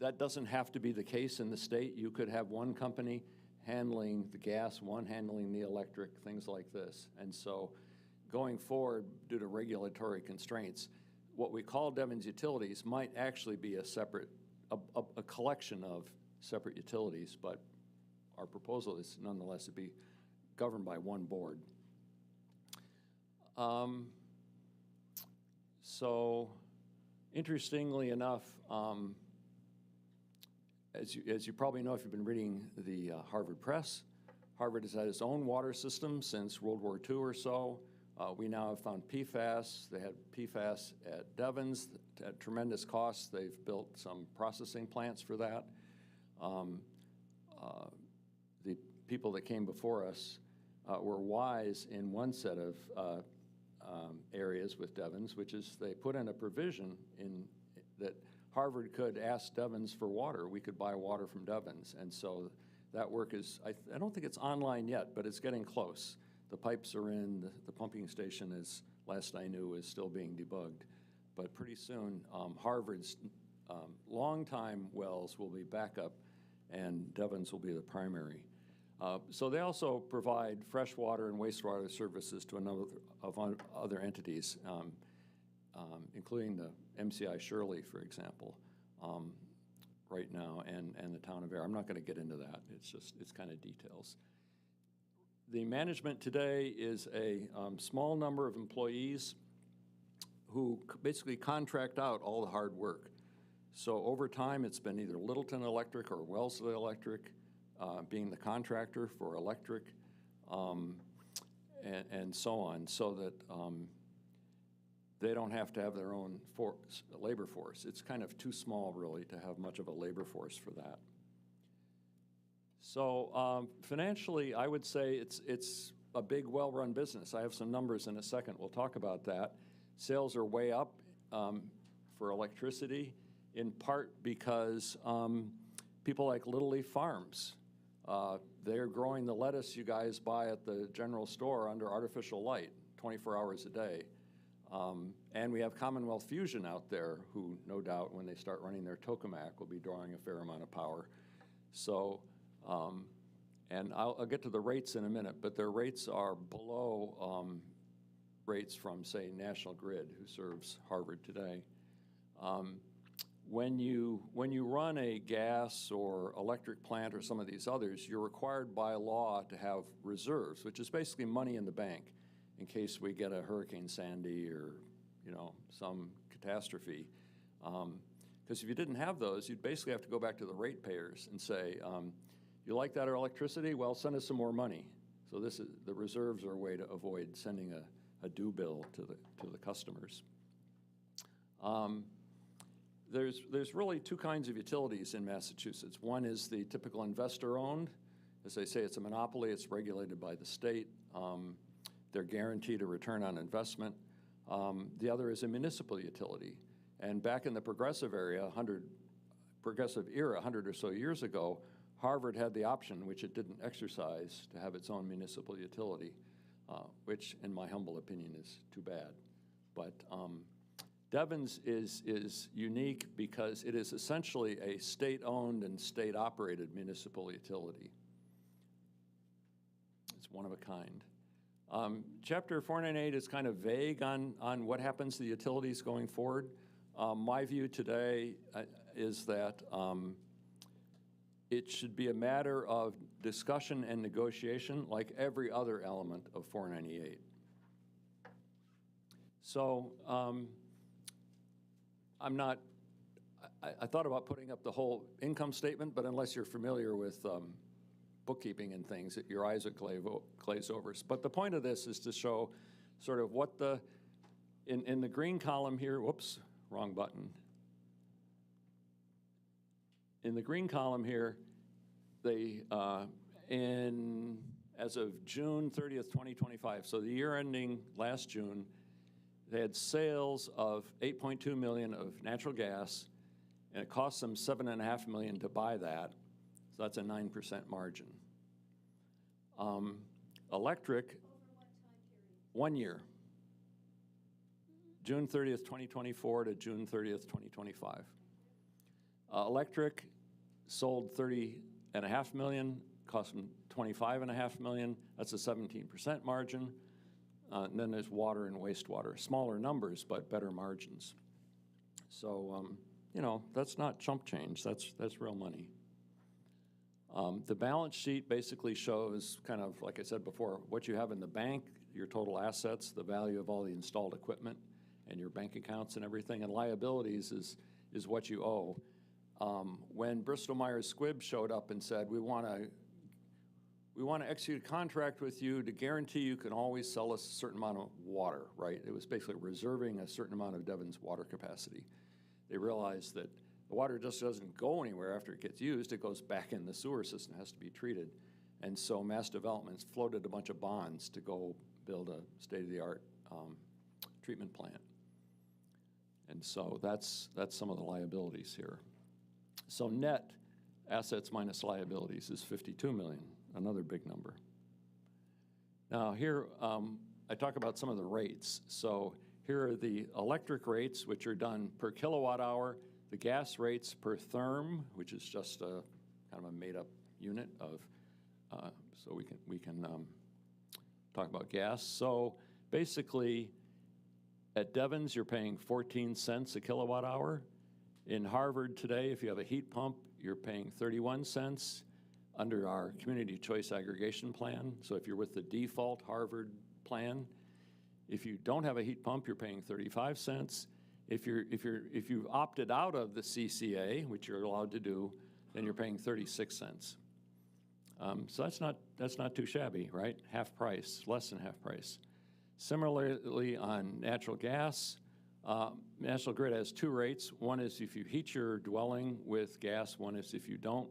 That doesn't have to be the case in the state. You could have one company handling the gas, one handling the electric, things like this. And so going forward, due to regulatory constraints, what we call Devens Utilities might actually be a collection of separate utilities, but our proposal is nonetheless to be governed by one board. So interestingly enough, as you probably know if you've been reading the Harvard Press, Harvard has had its own water system since World War II or so. We now have found PFAS. They had PFAS at Devens at tremendous cost. They've built some processing plants for that. The people that came before us were wise in one set of areas with Devens, which is they put in a provision that Harvard could ask Devens for water. We could buy water from Devens. And so that work is, I don't think it's online yet, but it's getting close. The pipes are in, the pumping station is, last I knew, is still being debugged. But pretty soon, Harvard's longtime wells will be backup, and Devens will be the primary. So they also provide freshwater and wastewater services to a number of other entities, including the MCI Shirley, for example, right now, and the town of Air. I'm not going to get into that. It's kind of details. The management today is a small number of employees who basically contract out all the hard work. So over time, it's been either Littleton Electric or Wellesley Electric being the contractor for electric, and so on, so that they don't have to have their own labor force. It's kind of too small, really, to have much of a labor force for that. So financially, I would say it's a big, well-run business. I have some numbers in a second. We'll talk about that. Sales are way up for electricity, in part because people like Little Leaf Farms. They're growing the lettuce you guys buy at the general store under artificial light, 24 hours a day. And we have Commonwealth Fusion out there who, no doubt, when they start running their tokamak, will be drawing a fair amount of power. So, and I'll get to the rates in a minute, but their rates are below rates from, say, National Grid, who serves Harvard today. When you run a gas or electric plant or some of these others, you're required by law to have reserves, which is basically money in the bank in case we get a Hurricane Sandy or, some catastrophe. Because if you didn't have those, you'd basically have to go back to the ratepayers and say, you like that electricity? Well, send us some more money. So the reserves are a way to avoid sending a due bill to the customers. There's really two kinds of utilities in Massachusetts. One is the typical investor-owned. As they say, it's a monopoly. It's regulated by the state. They're guaranteed a return on investment. The other is a municipal utility. And back in the progressive area, progressive era, 100 or so years ago, Harvard had the option, which it didn't exercise, to have its own municipal utility, which, in my humble opinion, is too bad. But Devens is unique because it is essentially a state-owned and state-operated municipal utility. It's one of a kind. Chapter 498 is kind of vague on what happens to the utilities going forward. My view today is that it should be a matter of discussion and negotiation like every other element of 498. So I thought about putting up the whole income statement, but unless you're familiar with bookkeeping and things, your eyes would glaze over. But the point of this is to show sort of what in the green column here, whoops, wrong button. In the green column here, they, as of June 30th, 2025, so the year ending last June, they had sales of $8.2 million of natural gas, and it cost them $7.5 million to buy that, so that's a 9% margin. Electric, Over what time period? 1 year. June 30th, 2024 to June 30th, 2025. Electric sold $30.5 million, cost them $25.5 million. That's a 17% margin. And then there's water and wastewater. Smaller numbers, but better margins. So, you know, that's not chump change. That's real money. The balance sheet basically shows kind of, like I said before, what you have in the bank, your total assets, the value of all the installed equipment, and your bank accounts and everything. And liabilities is what you owe. When Bristol Myers Squibb showed up and said, we want to execute a contract with you to guarantee you can always sell us a certain amount of water, right? It was basically reserving a certain amount of Devens water capacity. They realized that the water just doesn't go anywhere after it gets used. It goes back in the sewer system, has to be treated. And so Mass Development's floated a bunch of bonds to go build a state-of-the-art treatment plant. And so that's some of the liabilities here. So net assets minus liabilities is $52 million, another big number. Now here, I talk about some of the rates. So here are the electric rates, which are done per kilowatt hour, the gas rates per therm, which is just a kind of a made-up unit of, so we can talk about gas. So basically, at Devens, you're paying 14 cents a kilowatt hour. In Harvard today, if you have a heat pump, you're paying 31 cents under our community choice aggregation plan. So if you're with the default Harvard plan, if you don't have a heat pump, you're paying 35 cents. If you've opted out of the CCA, which you're allowed to do, then you're paying 36 cents. So that's not too shabby, right? Half price, less than half price. Similarly, on natural gas, National Grid has two rates. One is if you heat your dwelling with gas, one is if you don't.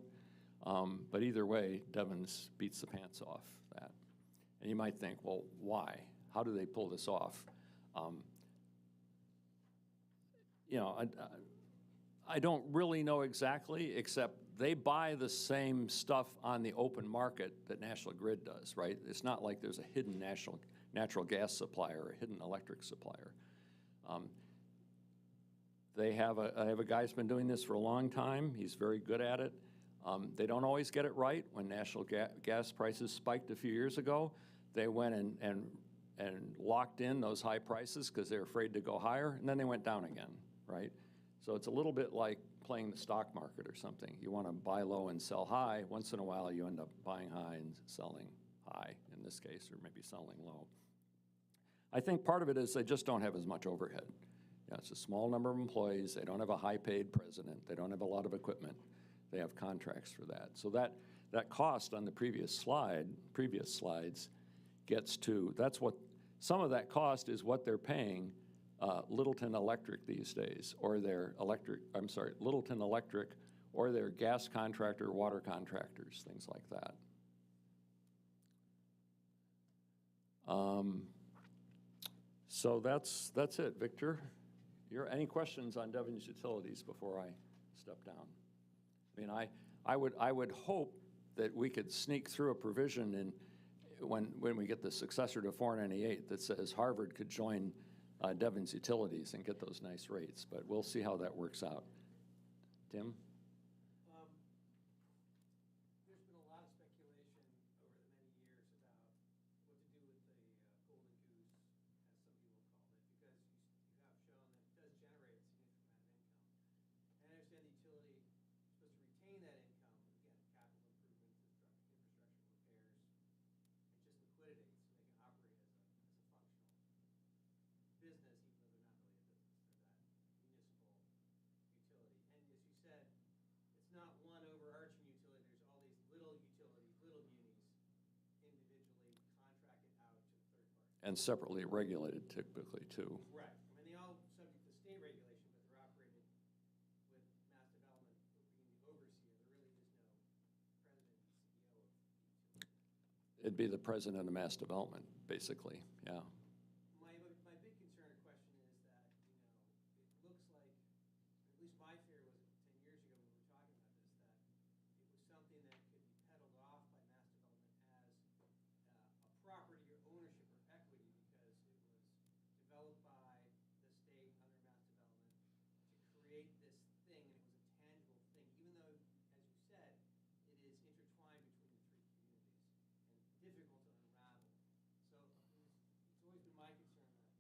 But either way, Devens beats the pants off that. And you might think, well, why? How do they pull this off? You know, I don't really know exactly, except they buy the same stuff on the open market that National Grid does, right? It's not like there's a hidden natural gas supplier or a hidden electric supplier. I have a guy who's been doing this for a long time. He's very good at it. They don't always get it right. When natural gas prices spiked a few years ago, they went and locked in those high prices because they're afraid to go higher, and then they went down again, right? So it's a little bit like playing the stock market or something. You want to buy low and sell high. Once in a while, you end up buying high and selling high, in this case, or maybe selling low. I think part of it is they just don't have as much overhead. Yeah, it's a small number of employees. They don't have a high-paid president. They don't have a lot of equipment. They have contracts for that. So that cost on the previous slides gets to, that's what, some of that cost is what they're paying Littleton Electric these days, or their Littleton Electric, or their gas contractor, water contractors, things like that. So that's it, Victor. Any questions on Devens Utilities before I step down? I mean, I would hope that we could sneak through a provision in, when we get the successor to 498 that says Harvard could join Devens Utilities and get those nice rates, but we'll see how that works out. Tim? There's been a lot of speculation over the many years about what to do with the golden goose, as some people have called it, because you have shown that it does generate a significant amount of income. And I understand the utility is supposed to retain that income, again, capital improvements, infrastructure repairs, and just liquidity, so they can operate as a functional business, even though they're not really a business. They're that municipal utility. And as you said, it's not one overarching utility. There's all these little utilities, little munis, individually contracted out to the third party. And separately regulated typically, too. Right. I mean, they all subject to state regulation, but they're operated with mass development being the overseer. There really is no president and CEO of the utility. It'd be the president of mass development, basically, yeah. My big concern or question is that, it looks like, at least my fear was 10 years ago when we were talking about this, that it was something that could be peddled off by mass development as a property or ownership or equity because it was developed by the state under mass development to create this thing, and it was a tangible thing, even though, as you said, it is intertwined between the three communities and difficult to unravel. So it's always been my concern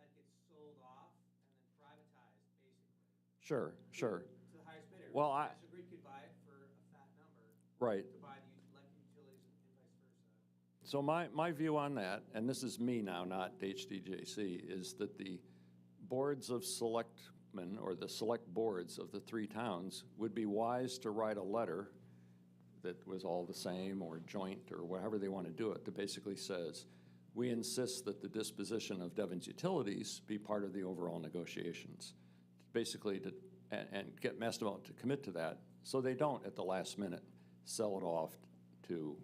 that gets sold off and then privatized, basically, Sure, sure. to the highest bidder. Well, National Grid could buy it for a fat number Right. to buy the electric utilities and vice versa. So my view on that, and this is me now, not HDJC, is that the boards of selectmen, or the select boards of the three towns, would be wise to write a letter that was all the same, or joint, or whatever they want to do it, that basically says, we insist that the disposition of Devens Utilities be part of the overall negotiations. Basically, and get mass development to commit to that, so they don't, at the last minute, sell it off to,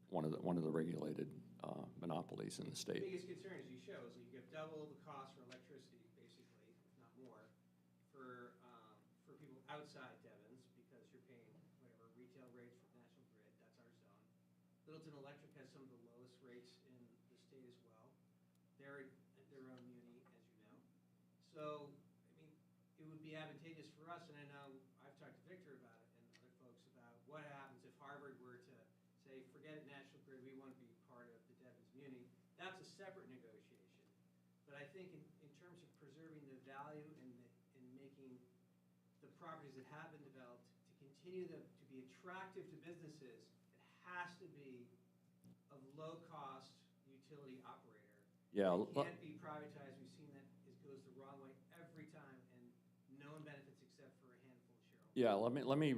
one of the regulated monopolies in the The state. biggest concern, as you show, is that you get double the cost for electricity, basically, if not more, for people outside Devens, because you're paying whatever retail rates from National Grid, that's our zone. Littleton Electric has some of the lowest rates in the state as well. They're their own muni, as you know. So, I mean, it would be advantageous for us, and I know I've talked to Victor about it and other folks about what happens if Harvard were to say, forget it, National Grid, we want to be part of the Devens muni. That's a separate negotiation. But I think in terms of preserving the value and making the properties that have been developed to continue to be attractive to businesses, it has to be a low-cost utility operator. Yeah. It can't be privatized. We've seen that it goes the wrong way every time, and no one benefits except for a handful of shareholders. Yeah, let me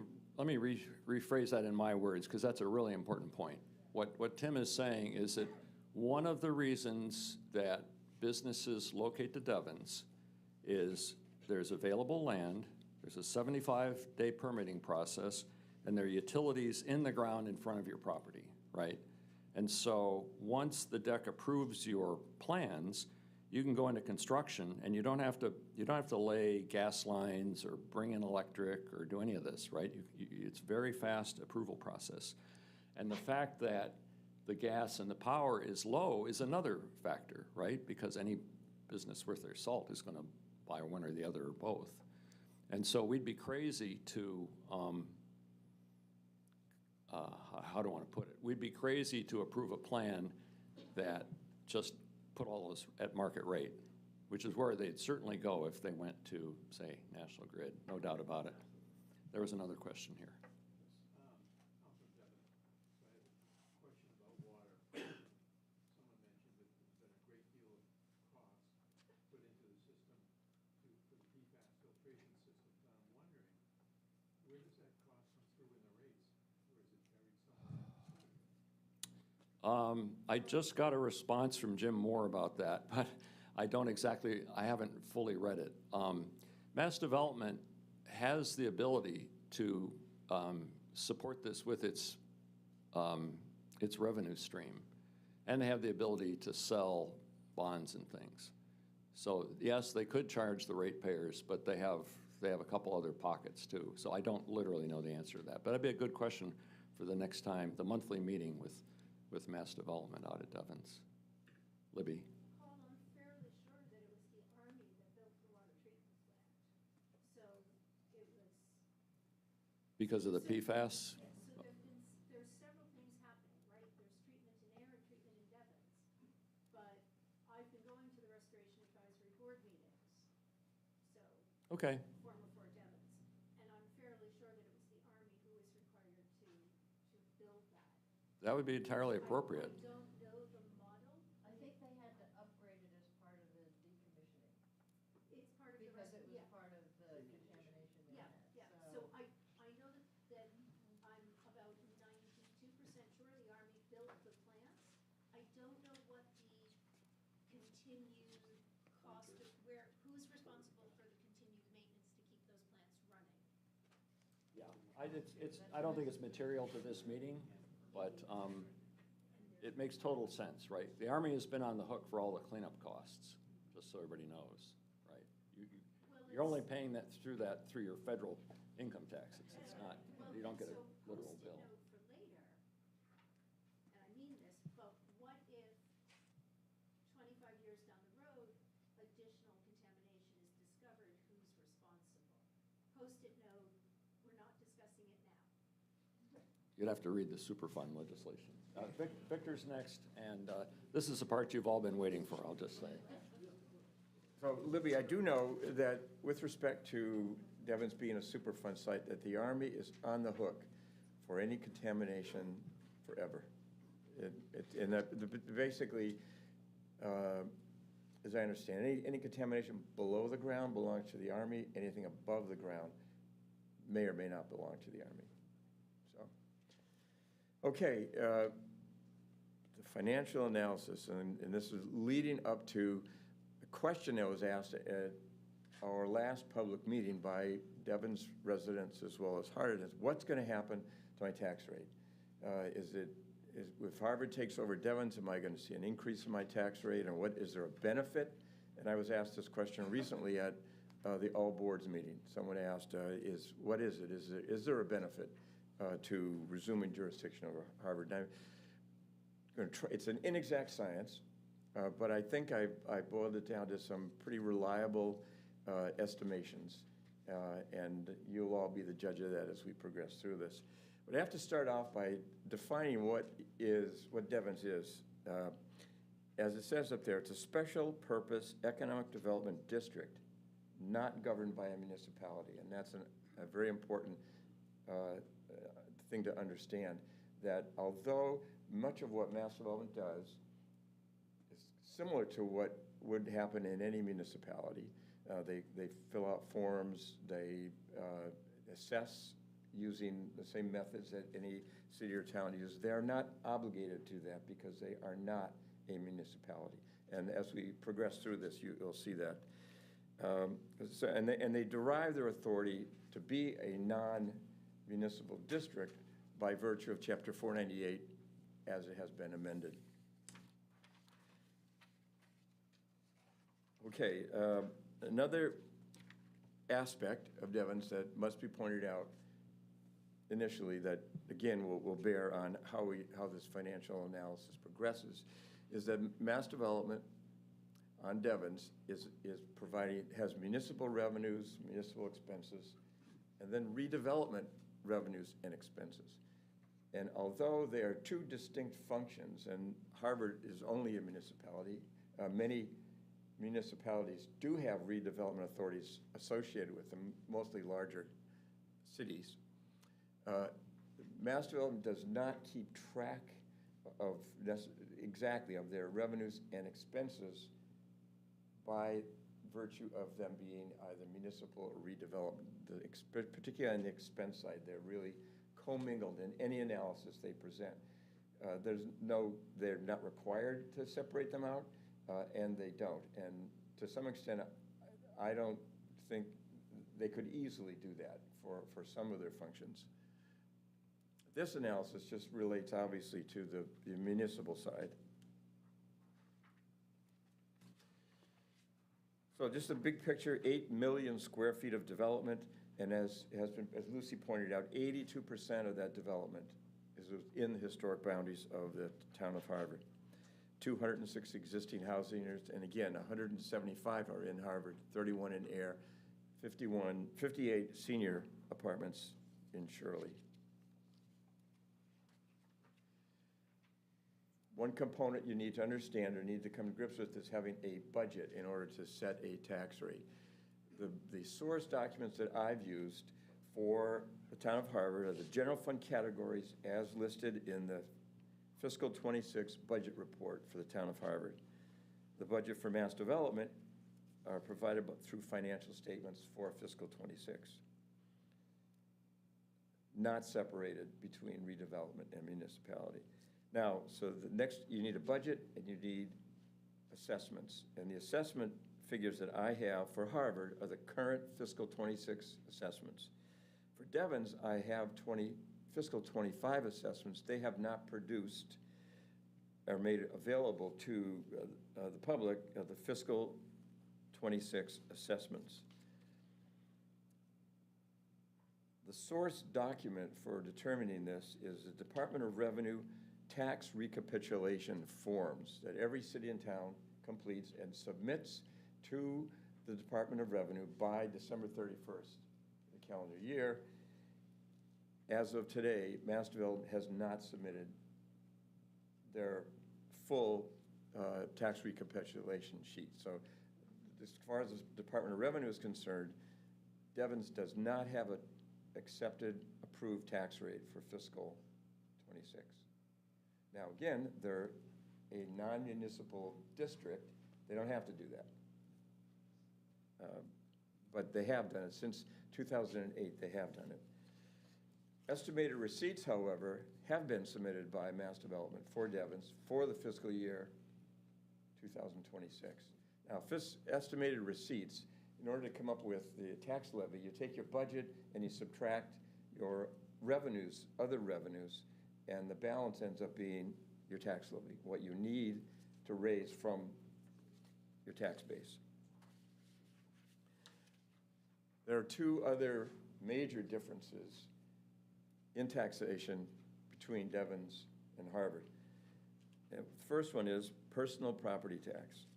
rephrase that in my words, because that's a really important point. What Tim is saying is that one of the reasons that businesses locate to Devens is there's available land, there's a 75-day permitting process, and there are utilities in the ground in front of your property, right? And so once the DEC approves your plans, you can go into construction, and you don't have to lay gas lines or bring in electric or do any of this, right? It's very fast approval process. And the fact that the gas and the power is low is another factor, right? Because any business worth their salt is going to buy one or the other or both. And so we'd be crazy to, how do I want to put it? We'd be crazy to approve a plan that just put all those at market rate, which is where they'd certainly go if they went to, say, National Grid, no doubt about it. There was another question here. I'm from Devon, so I have a question about water. Someone mentioned that there's been a great deal of cost put into the system for the PFAS filtration system, but I'm wondering, where does that cost come through in the rates, or is it buried somewhere else? I just got a response from Jim Moore about that, but I haven't fully read it. Mass Development has the ability to support this with its revenue stream, and they have the ability to sell bonds and things. So yes, they could charge the ratepayers, but they have They have a couple other pockets too. So I don't literally know the answer to that. But that'd be a good question for the next time, the monthly meeting with Mass Development out at Devens. Libby? Paul, I'm fairly sure that it was the Army that built the water treatment plant. So it was, Because of the PFAS? so there's several things happening, right? There's treatment in air and treatment in Devens. But I've been going to the Restoration Advisory Board meetings, so, Okay. former Fort Devens. And I'm fairly sure that it was the Army who was required to build that. That would be entirely appropriate. I don't know the model. I think they had to upgrade it as part of the decommissioning, It's part of the because rest, it was yeah. part of the contamination they Yeah, had. yeah, so I know that I'm about 92% sure the Army built the plants. I don't know what the continued cost of who's responsible for the continued maintenance to keep those plants running? Yeah, I don't think it's material to this meeting, but it makes total sense, right? The Army has been on the hook for all the cleanup costs, just so everybody knows, right? You're only paying that through your federal income taxes. It's not, you don't get a literal bill. So Post-it note for later, and I mean this, but what if 25 years down the road, additional contamination is discovered, who's responsible? Post-it note, we're not discussing it now. You'd have to read the Superfund legislation. Victor's next, and this is the part you've all been waiting for, I'll just say. So Libby, I do know that with respect to Devens being a Superfund site, that the Army is on the hook for any contamination forever. And that basically, as I understand, any contamination below the ground belongs to the Army. Anything above the ground may or may not belong to the Army. So, okay, the financial analysis, and this is leading up to a question that was asked at our last public meeting by Devens residents as well as Harvard, is what's going to happen to my tax rate? If Harvard takes over Devens, am I going to see an increase in my tax rate, and is there a benefit? And I was asked this question recently at the all boards meeting. Someone asked, what is it? Is there a benefit to resuming jurisdiction over Harvard? And I'm going to try, it's an inexact science, but I think I boiled it down to some pretty reliable estimations, and you'll all be the judge of that as we progress through this. But I have to start off by defining what Devens is. As it says up there, it's a special purpose economic development district not governed by a municipality, and that's a very important thing to understand, that although much of what Mass Development does is similar to what would happen in any municipality. They fill out forms, they assess using the same methods that any city or town uses. They are not obligated to that because they are not a municipality. And as we progress through this, you'll see that. And they derive their authority to be a non-municipal district by virtue of Chapter 498 as it has been amended. Okay, another aspect of Devens that must be pointed out initially that, again, will bear on how this financial analysis progresses is that Mass Development on Devens has municipal revenues, municipal expenses, and then redevelopment revenues and expenses. And although they are two distinct functions, and Harvard is only a municipality, many municipalities do have redevelopment authorities associated with them, mostly larger cities. Mass Development does not keep track of exactly of their revenues and expenses by virtue of them being either municipal or redevelopment. Particularly on the expense side, they're really commingled in any analysis they present. They're not required to separate them out, and they don't. And to some extent, I don't think they could easily do that for some of their functions. This analysis just relates obviously to the municipal side. So just a big picture, 8 million square feet of development, and as Lucy pointed out, 82% of that development is in the historic boundaries of the town of Harvard. 206 existing housing units, and again, 175 are in Harvard, 31 in Air, 58 senior apartments in Shirley. One component you need to understand or need to come to grips with is having a budget in order to set a tax rate. The source documents that I've used for the town of Harvard are the general fund categories as listed in the fiscal 26 budget report for the town of Harvard. The budget for mass development are provided through financial statements for fiscal 26, not separated between redevelopment and municipality. Now, so the next, you need a budget and you need assessments. And the assessment figures that I have for Harvard are the current fiscal 26 assessments. For Devens, I have fiscal 25 assessments. They have not produced or made available to the public the fiscal 26 assessments. The source document for determining this is the Department of Revenue tax recapitulation forms that every city and town completes and submits to the Department of Revenue by December 31st, the calendar year. As of today, Mass Development has not submitted their full tax recapitulation sheet. So as far as the Department of Revenue is concerned, Devens does not have an accepted, approved tax rate for fiscal 26. Now, again, they're a non-municipal district. They don't have to do that. But they have done it. Since 2008, they have done it. Estimated receipts, however, have been submitted by Mass Development for Devens for the fiscal year 2026. Now, estimated receipts, in order to come up with the tax levy, you take your budget and you subtract your revenues, other revenues, and the balance ends up being your tax levy, what you need to raise from your tax base. There are two other major differences in taxation between Devens and Harvard. And the first one is personal property tax.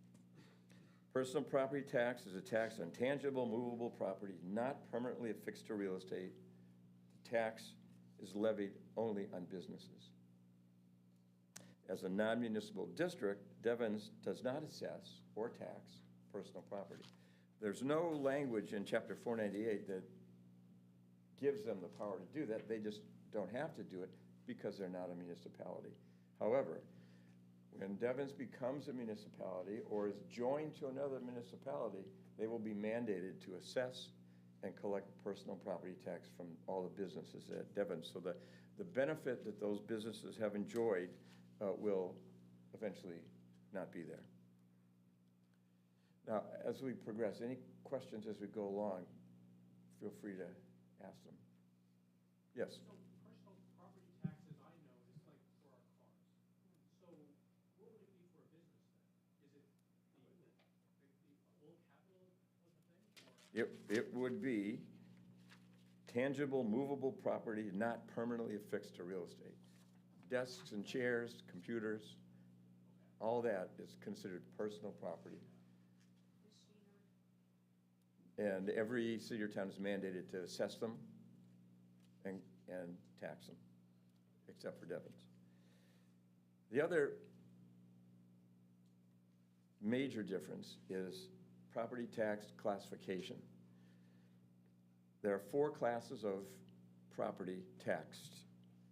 Personal property tax is a tax on tangible, movable property not permanently affixed to real estate. The tax is levied only on businesses. As a non-municipal district, Devens does not assess or tax personal property. There's no language in Chapter 498 that gives them the power to do that. They just don't have to do it because they're not a municipality. However, when Devens becomes a municipality or is joined to another municipality, they will be mandated to assess and collect personal property tax from all the businesses at Devens. So the benefit that those businesses have enjoyed will eventually not be there. Now, as we progress, any questions as we go along, feel free to ask them. Yes? So personal property tax, as I know, is like for our cars. So what would it be for a business then? Is it the old capital of the thing? It would be tangible, movable property not permanently affixed to real estate. Desks and chairs, computers, all that is considered personal property. And every city or town is mandated to assess them and tax them, except for Devens. The other major difference is property tax classification. There are 4 classes of property taxed: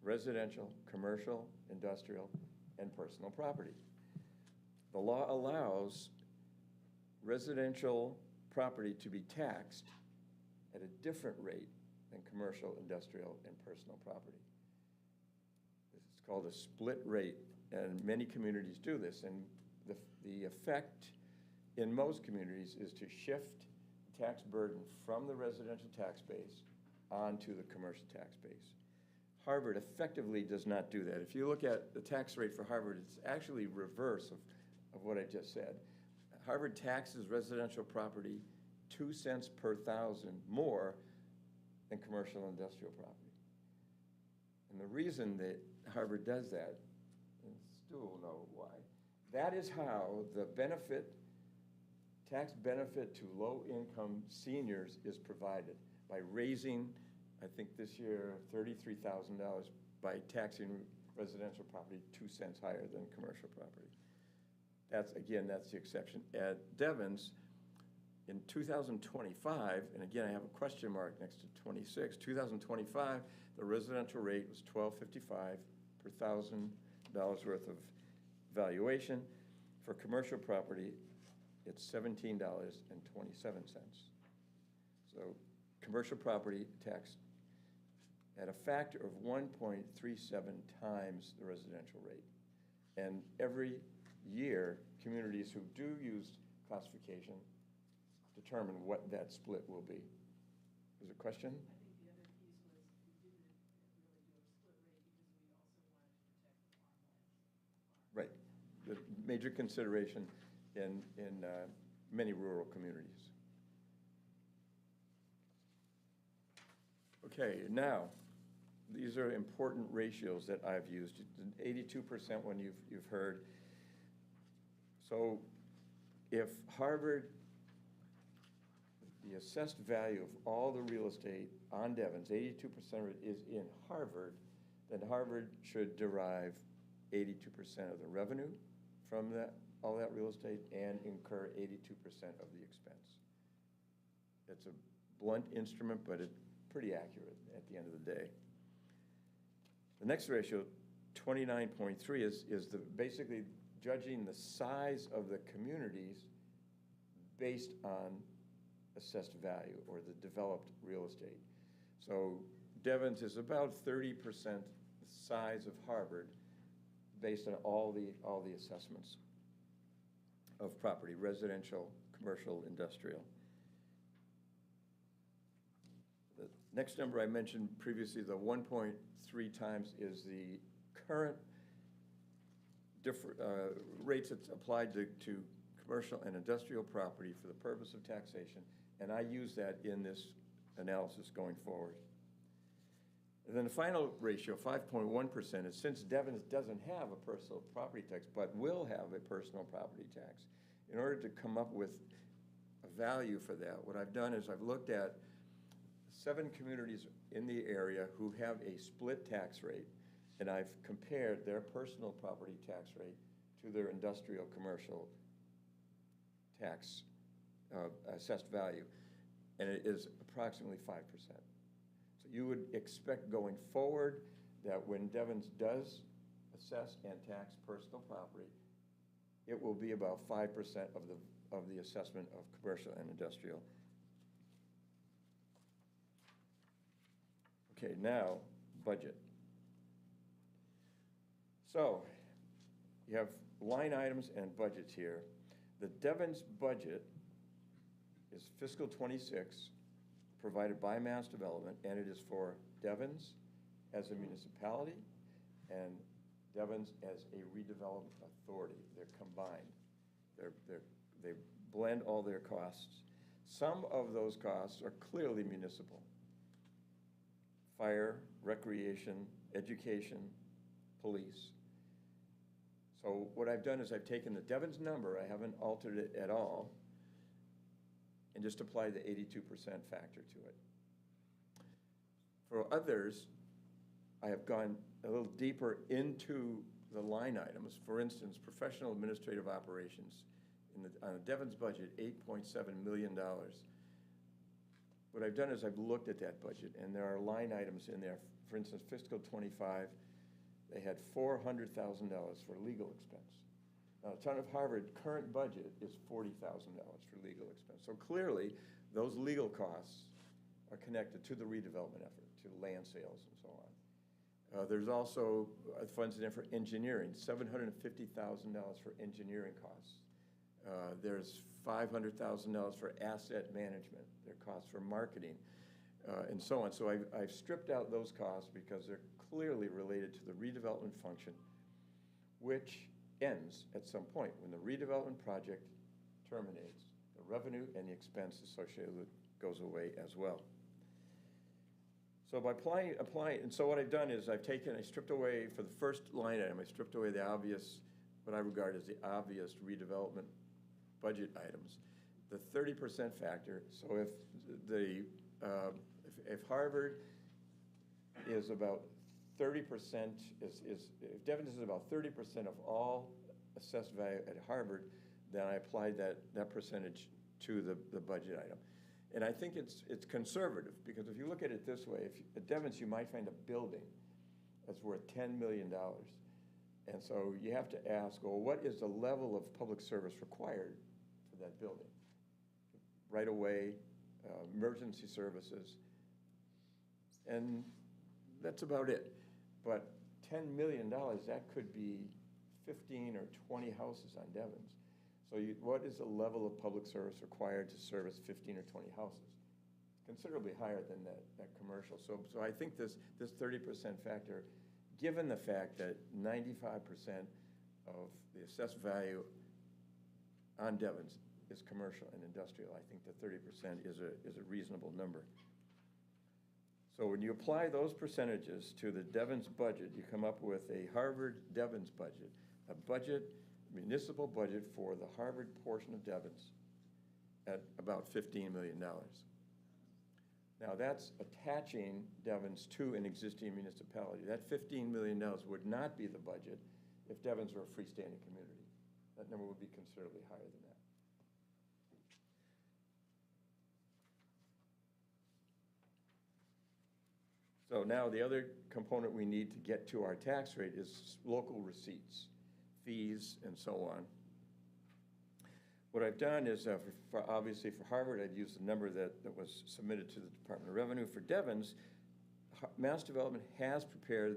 residential, commercial, industrial, and personal property. The law allows residential property to be taxed at a different rate than commercial, industrial, and personal property. It's called a split rate, and many communities do this. And the effect in most communities is to shift the tax burden from the residential tax base onto the commercial tax base. Harvard effectively does not do that. If you look at the tax rate for Harvard, it's actually reverse of what I just said. Harvard taxes residential property 2 cents per thousand more than commercial and industrial property. And the reason that Harvard does that, and Stu will know why, that is how the tax benefit to low-income seniors is provided, by raising, I think this year, $33,000 by taxing residential property 2 cents higher than commercial property. That's the exception. At Devens, in 2025, and again, I have a question mark next to 26, 2025, the residential rate was $12.55 per $1,000 worth of valuation. For commercial property, it's $17.27. So commercial property taxed at a factor of 1.37 times the residential rate. And every year, communities who do use classification determine what that split will be. Is there a question? I think the other piece was we didn't really do a split rate because we also wanted to protect the farmlands. Right. The major consideration in many rural communities. Okay, now, these are important ratios that I've used. 82% one you've heard. So if Harvard, the assessed value of all the real estate on Devens, 82% of it is in Harvard, then Harvard should derive 82% of the revenue from all that real estate and incur 82% of the expense. It's a blunt instrument, but it's pretty accurate at the end of the day. The next ratio, 29.3, is basically judging the size of the communities based on assessed value or the developed real estate. So Devens is about 30% the size of Harvard based on all the assessments of property, residential, commercial, industrial. The next number I mentioned previously, the 1.3 times, is the current rates that's applied to commercial and industrial property for the purpose of taxation, and I use that in this analysis going forward. And then the final ratio, 5.1%, is since Devens doesn't have a personal property tax, but will have a personal property tax, in order to come up with a value for that, what I've done is I've looked at 7 communities in the area who have a split tax rate, and I've compared their personal property tax rate to their industrial commercial tax assessed value, and it is approximately 5%. So you would expect going forward that when Devens does assess and tax personal property, it will be about 5% of the assessment of commercial and industrial. Okay, now budget. So you have line items and budgets here. The Devens budget is fiscal 26, provided by Mass Development, and it is for Devens as a municipality and Devens as a redevelopment authority. They're combined. They blend all their costs. Some of those costs are clearly municipal. Fire, recreation, education, police. So what I've done is I've taken the Devens number, I haven't altered it at all, and just applied the 82% factor to it. For others, I have gone a little deeper into the line items. For instance, professional administrative operations on the Devens budget, $8.7 million. What I've done is I've looked at that budget, and there are line items in there. For instance, fiscal 25, they had $400,000 for legal expense. Now, the Town of Harvard current budget is $40,000 for legal expense. So clearly, those legal costs are connected to the redevelopment effort, to land sales and so on. There's also funds in there for engineering, $750,000 for engineering costs. There's $500,000 for asset management, their costs for marketing, and so on. So I've stripped out those costs because they're clearly related to the redevelopment function, which ends at some point when the redevelopment project terminates. The revenue and the expense associated with it goes away as well. So by applying, and so what I've done is I stripped away, for the first line item, I stripped away the obvious, what I regard as the obvious redevelopment budget items. The 30% factor, so if Harvard is about 30%, if Devens is about 30% of all assessed value at Harvard, then I applied that percentage to the budget item. And I think it's conservative, because if you look at it this way, at Devens you might find a building that's worth $10 million. And so you have to ask, well, what is the level of public service required for that building? Right away, emergency services, and that's about it. But $10 million, that could be 15 or 20 houses on Devens. So what is the level of public service required to service 15 or 20 houses? Considerably higher than that commercial. So I think this 30% factor, given the fact that 95% of the assessed value on Devens is commercial and industrial, I think the 30% is a reasonable number. So when you apply those percentages to the Devens budget, you come up with a Harvard-Devens budget, municipal budget for the Harvard portion of Devens at about $15 million. Now that's attaching Devens to an existing municipality. That $15 million would not be the budget if Devens were a freestanding community. That number would be considerably higher than that. So now the other component we need to get to our tax rate is local receipts, fees, and so on. What I've done is, obviously for Harvard, I've used the number that was submitted to the Department of Revenue. For Devens, Mass Development has prepared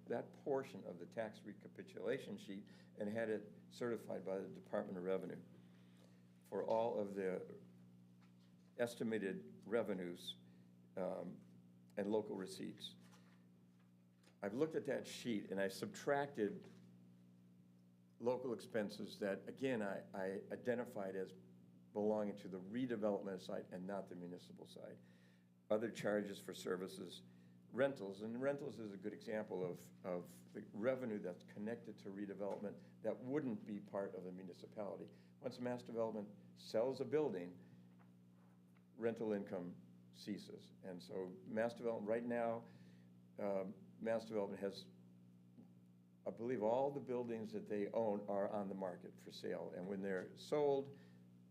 that portion of the tax recapitulation sheet and had it certified by the Department of Revenue for all of the estimated revenues and local receipts. I've looked at that sheet and I subtracted local expenses that, again, I identified as belonging to the redevelopment side and not the municipal side. Other charges for services, rentals, and rentals is a good example of the revenue that's connected to redevelopment that wouldn't be part of the municipality. Once Mass Development sells a building, rental income ceases. And so Mass Development, right now, Mass Development has, I believe all the buildings that they own are on the market for sale. And when they're sold,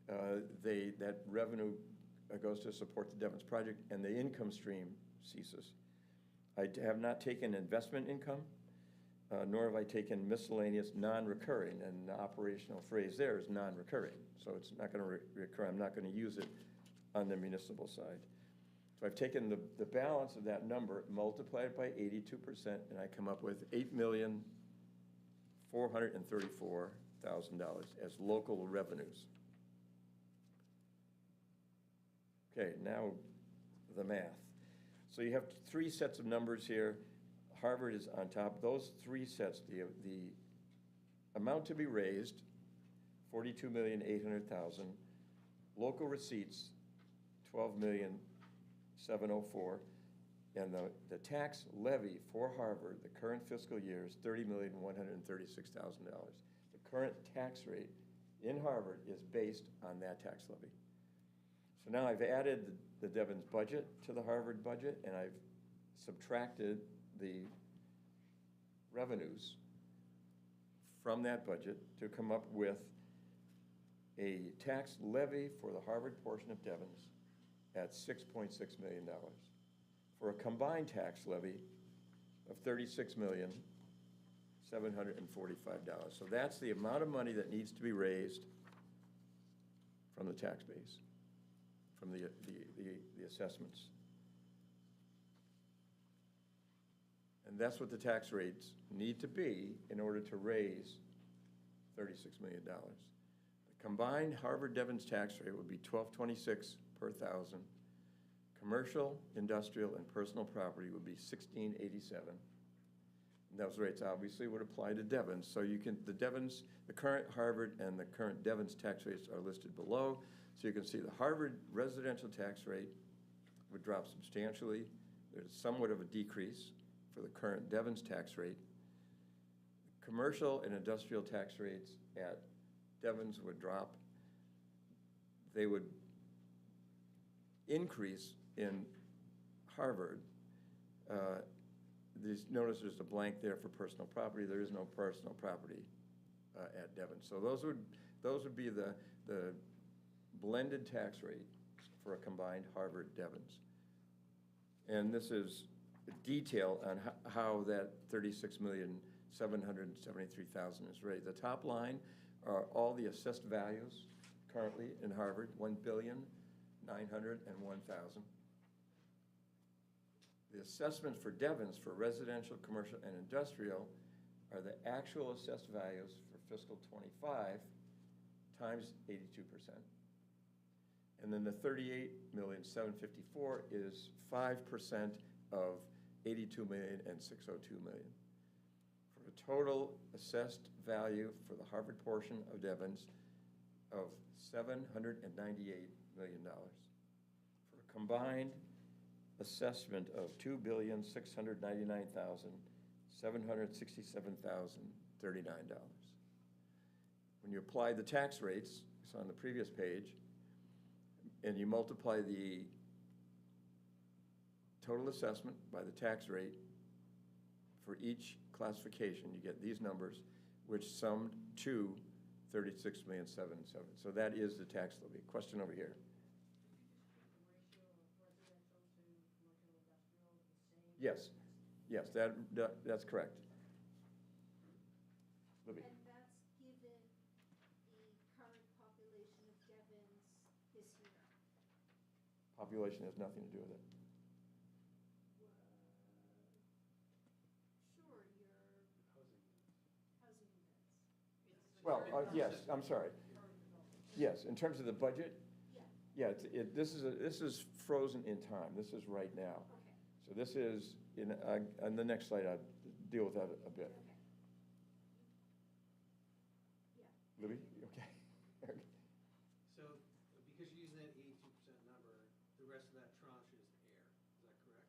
that revenue goes to support the Devens project and the income stream ceases. I have not taken investment income, nor have I taken miscellaneous non-recurring, and the operational phrase there is non-recurring. So it's not going to recur. I'm not going to use it on the municipal side. So I've taken the balance of that number, multiplied it by 82%, and I come up with $8,434,000 as local revenues. Okay, now the math. So you have three sets of numbers here. Harvard is on top. Those three sets, the amount to be raised, $42,800,000. Local receipts, $12,704,000. And the tax levy for Harvard, the current fiscal year, is $30,136,000. The current tax rate in Harvard is based on that tax levy. So now I've added the Devens budget to the Harvard budget, and I've subtracted the revenues from that budget to come up with a tax levy for the Harvard portion of Devens at $6.6 million, for a combined tax levy of $36,745,000. So that's the amount of money that needs to be raised from the tax base, from the assessments. And that's what the tax rates need to be in order to raise $36 million. The combined Harvard-Devens tax rate would be $12.26 per thousand. Commercial, industrial, and personal property would be $16.87. And those rates obviously would apply to Devens. So you can, the current Harvard and the current Devens tax rates are listed below. So you can see the Harvard residential tax rate would drop substantially. There's somewhat of a decrease for the current Devens tax rate. Commercial and industrial tax rates at Devens would drop. They would increase in Harvard. Notice there's a blank there for personal property. There is no personal property at Devens. So those would be the blended tax rate for a combined Harvard-Devens. And this is detail on how that $36,773,000 is raised. The top line are all the assessed values currently in Harvard, $1,901,000. The assessments for Devens for residential, commercial, and industrial are the actual assessed values for fiscal '25 times 82%. And then the $38,754,000 is 5% of $82,602,000. For a total assessed value for the Harvard portion of Devens of $798 million. For a combined assessment of $2,699,767,039. When you apply the tax rates, it's on the previous page, and you multiply the total assessment by the tax rate for each classification, you get these numbers, which summed to $36,777,000. So that is the tax levy. Question over here. Yes, yes, that's correct. Libby. And that's given the current population of Devens this year. Population has nothing to do with it. Sure, your housing units. Well, yes, I'm sorry. Yes, in terms of the budget, Yeah. yeah, this is frozen in time. This is right now. Okay. So this is, on the next slide, I'll deal with that a bit. Yeah. Libby, okay? So, because you're using that 82% number, the rest of that tranche is air, is that correct?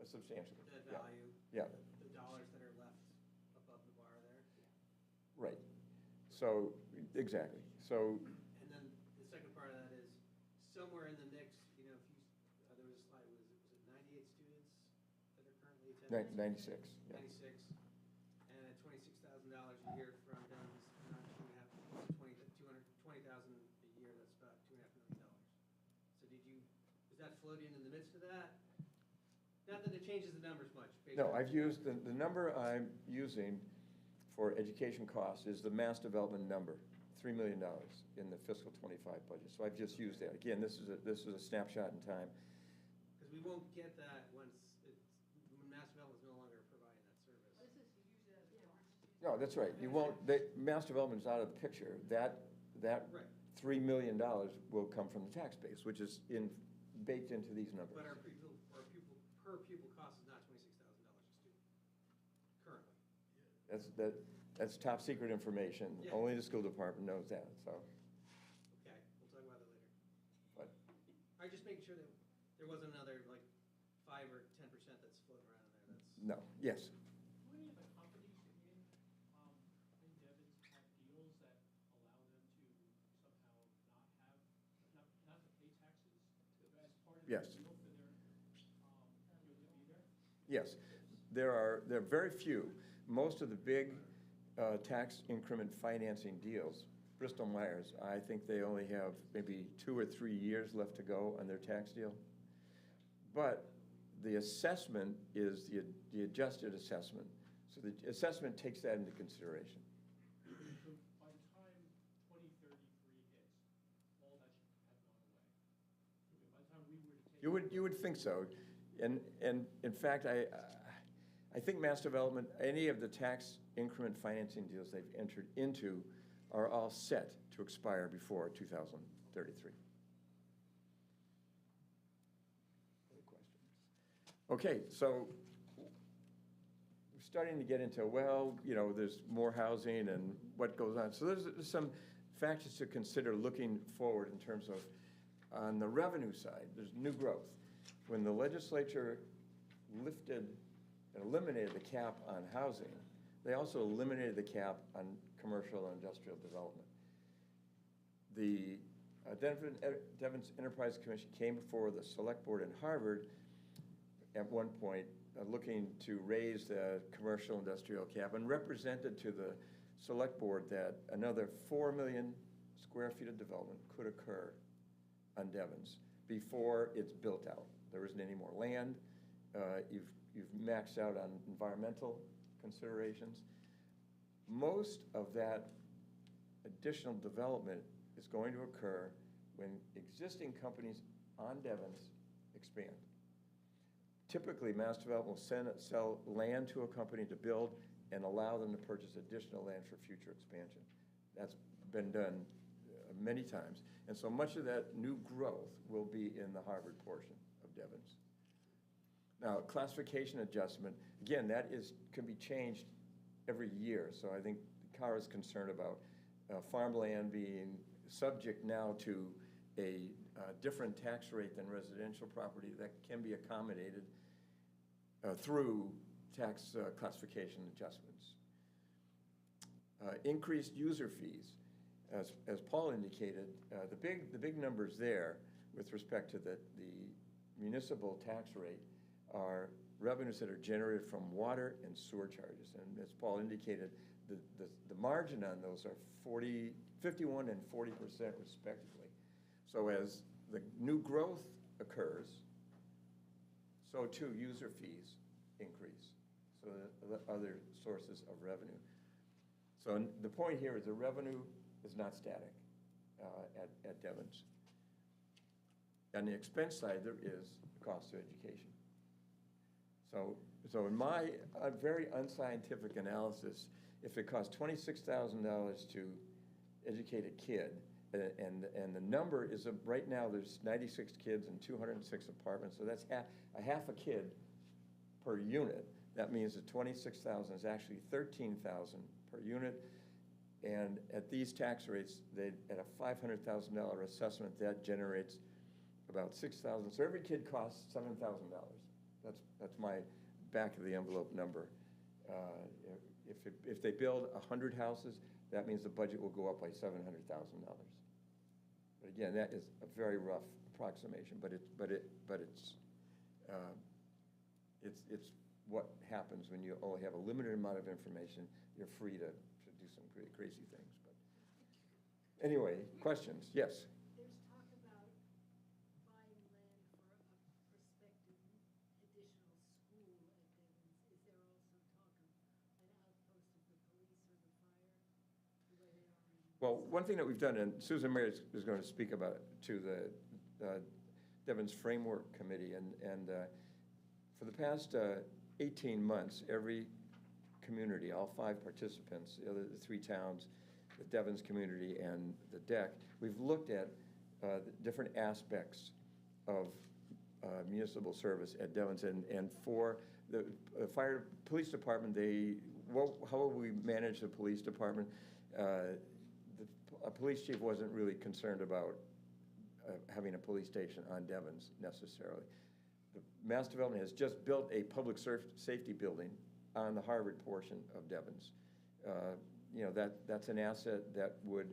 Substantially, The yeah. value? Yeah. The dollars that are left above the bar there? Right. So, exactly. So, And then the second part of that is, somewhere in the mix, you know, if you, there was a slide, was it 98 students that are currently attending? 96, yeah. 96, and at $26,000 a year from Devens, not $220,000 a year, that's about $2.5 million. So is that floating in the midst of that? Not that it changes the numbers much. No, I've used, the number I'm using for education costs is the mass development number, $3 million in the fiscal '25 budget. So I've just used that. Again, this is a snapshot in time. Because we won't get that when Mass Development is no longer providing that service. No, that's right. You won't, mass development is out of the picture. That Right. $3 million will come from the tax base, which is baked into these numbers. But our per pupil cost is not $26,000 a student, currently. That's top secret information. Yeah. Only the school department knows that, so. Okay, we'll talk about that later. But, All right, just making sure that there wasn't another, like, 5 or 10% that's floating around in there, that's. no, yes. Do any of the companies in Devens have deals that allow them to somehow not to pay taxes as part of Yes. the deal for their, to be there? Yes, there are very few. Most of the big tax increment financing deals, Bristol Myers, I think they only have maybe 2 or 3 years left to go on their tax deal. But the assessment is the adjusted assessment. So the assessment takes that into consideration. So by the time 2033 hits, all that should have gone away. Okay, by the time we were to take. You would think so. And in fact, I think mass development, any of the tax increment financing deals they've entered into are all set to expire before 2033. Any questions? Okay, so we've starting to get into, well, there's more housing and what goes on. So there's some factors to consider looking forward in terms of, on the revenue side, there's new growth. When the legislature lifted and eliminated the cap on housing, they also eliminated the cap on commercial and industrial development. The Devens Enterprise Commission came before the Select Board in Harvard at one point looking to raise the commercial industrial cap and represented to the Select Board that another 4 million square feet of development could occur on Devens before it's built out. There isn't any more land. You've maxed out on environmental considerations. Most of that additional development is going to occur when existing companies on Devens expand. Typically, Mass Development will sell land to a company to build and allow them to purchase additional land for future expansion. That's been done many times. And so much of that new growth will be in the Harvard portion of Devens. Now, classification adjustment, again, that can be changed every year. So I think Kara's concerned about farmland being subject now to a different tax rate than residential property that can be accommodated through tax classification adjustments. Increased user fees, as Paul indicated, the big numbers there with respect to the municipal tax rate are revenues that are generated from water and sewer charges. And as Paul indicated, the margin on those are 51 and 40% respectively. So as the new growth occurs, so too user fees increase. So the other sources of revenue. So the point here is the revenue is not static at Devens. On the expense side, there is the cost of education. So in my very unscientific analysis, if it costs $26,000 to educate a kid, and the number is, right now there's 96 kids and 206 apartments, so that's half a kid per unit. That means that 26,000 is actually 13,000 per unit. And at these tax rates, at a $500,000 assessment, that generates about $6,000. So every kid costs $7,000. That's my back of the envelope number. If they build 100 houses, that means the budget will go up by $700,000. But again, that is a very rough approximation. But it's what happens when you only have a limited amount of information. You're free to do some crazy things. But anyway, questions? Yes. There's talk about buying land for a prospective additional school at Devens. Is there also talk of an outpost of the police or the fire, the way they are in? Well, one thing that we've done, and Susan Mayer is going to speak about it to the Devens Framework Committee, and for the past 18 months, every community, all 5 participants, the 3 towns, the Devens community and the DEC, we've looked at the different aspects of municipal service at Devens, and for the police department, how will we manage the police department? A police chief wasn't really concerned about having a police station on Devens necessarily. The Mass Development has just built a public safety building on the Harvard portion of Devens. That's an asset that would,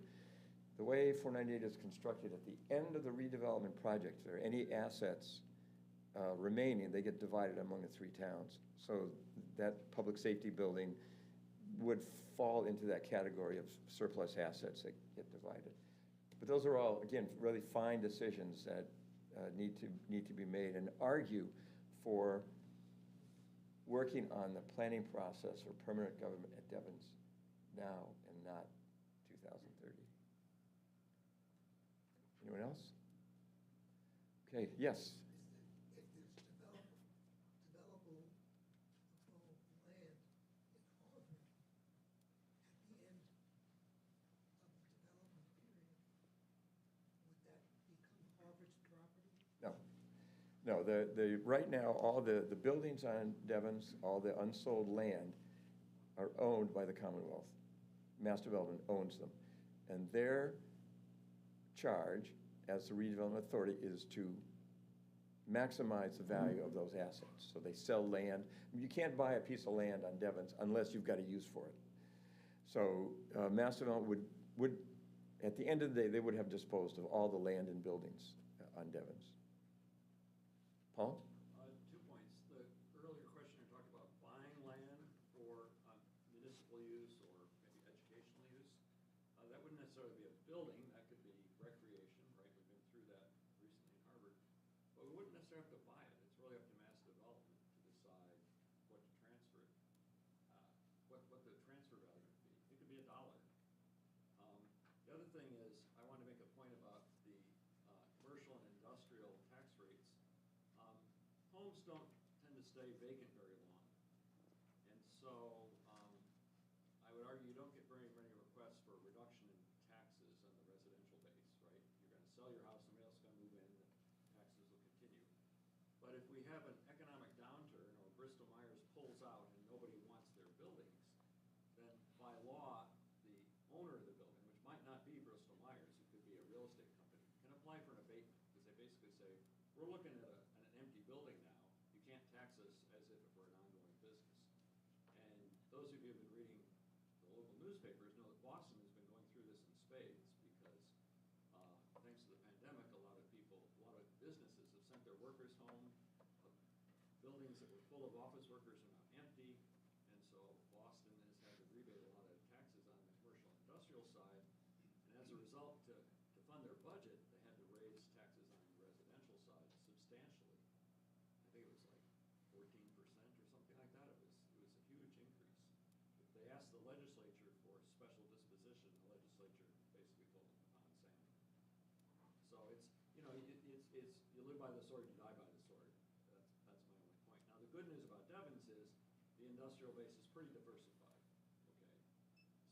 the way 498 is constructed, at the end of the redevelopment project, if there are any assets remaining, they get divided among the 3 towns. So that public safety building would fall into that category of surplus assets that get divided. But those are all, again, really fine decisions that need to be made, and argue for working on the planning process for permanent government at Devens now and not 2030. Anyone else? Okay, yes. If there's developable land in Harvard, at the end of the development period, would that become Harvard's property? No. No, right now, all the buildings on Devens, all the unsold land are owned by the Commonwealth. Mass Development owns them. And their charge as the redevelopment authority is to maximize the value of those assets. So they sell land. You can't buy a piece of land on Devens unless you've got a use for it. So Mass Development would, at the end of the day, they would have disposed of all the land and buildings on Devens. Paul? 2 points. The earlier question, you talked about buying land for municipal use or maybe educational use. That wouldn't necessarily be a building. That could be recreation, right? We've been through that recently in Harvard. But we wouldn't necessarily have to buy it. It's really up to Mass Development to decide what to transfer it, what the transfer value would be. It could be $1. The other thing is, I wanted to make a point about the commercial and industrial tax rates. Homes don't tend to stay vacant very long. And so I would argue you don't get very many requests for a reduction in taxes on the residential base, right? You're going to sell your house, somebody else is going to move in, the taxes will continue. But if we have an economic downturn or Bristol-Myers pulls out and nobody wants their buildings, then by law, the owner of the building, which might not be Bristol-Myers, it could be a real estate company, can apply for an abatement because they basically say, we're looking at an empty building now. You can't tax us as if it were an ongoing business. And those of you who have been reading the local newspapers know that Boston has been going through this in spades because thanks to the pandemic, a lot of businesses have sent their workers home. Buildings that were full of office workers are now empty. And so Boston has had to rebate a lot of taxes on the commercial and industrial side. And as a result, to fund their budget, they had to raise taxes on the residential side substantially. I think it was like 14% or something like that. It was a huge increase. They asked the legislature for special disposition. The legislature basically told them to pound sand. So it's, you live by the sword, you die by the sword. That's my only point. Now, the good news about Devens is the industrial base is pretty diversified, okay?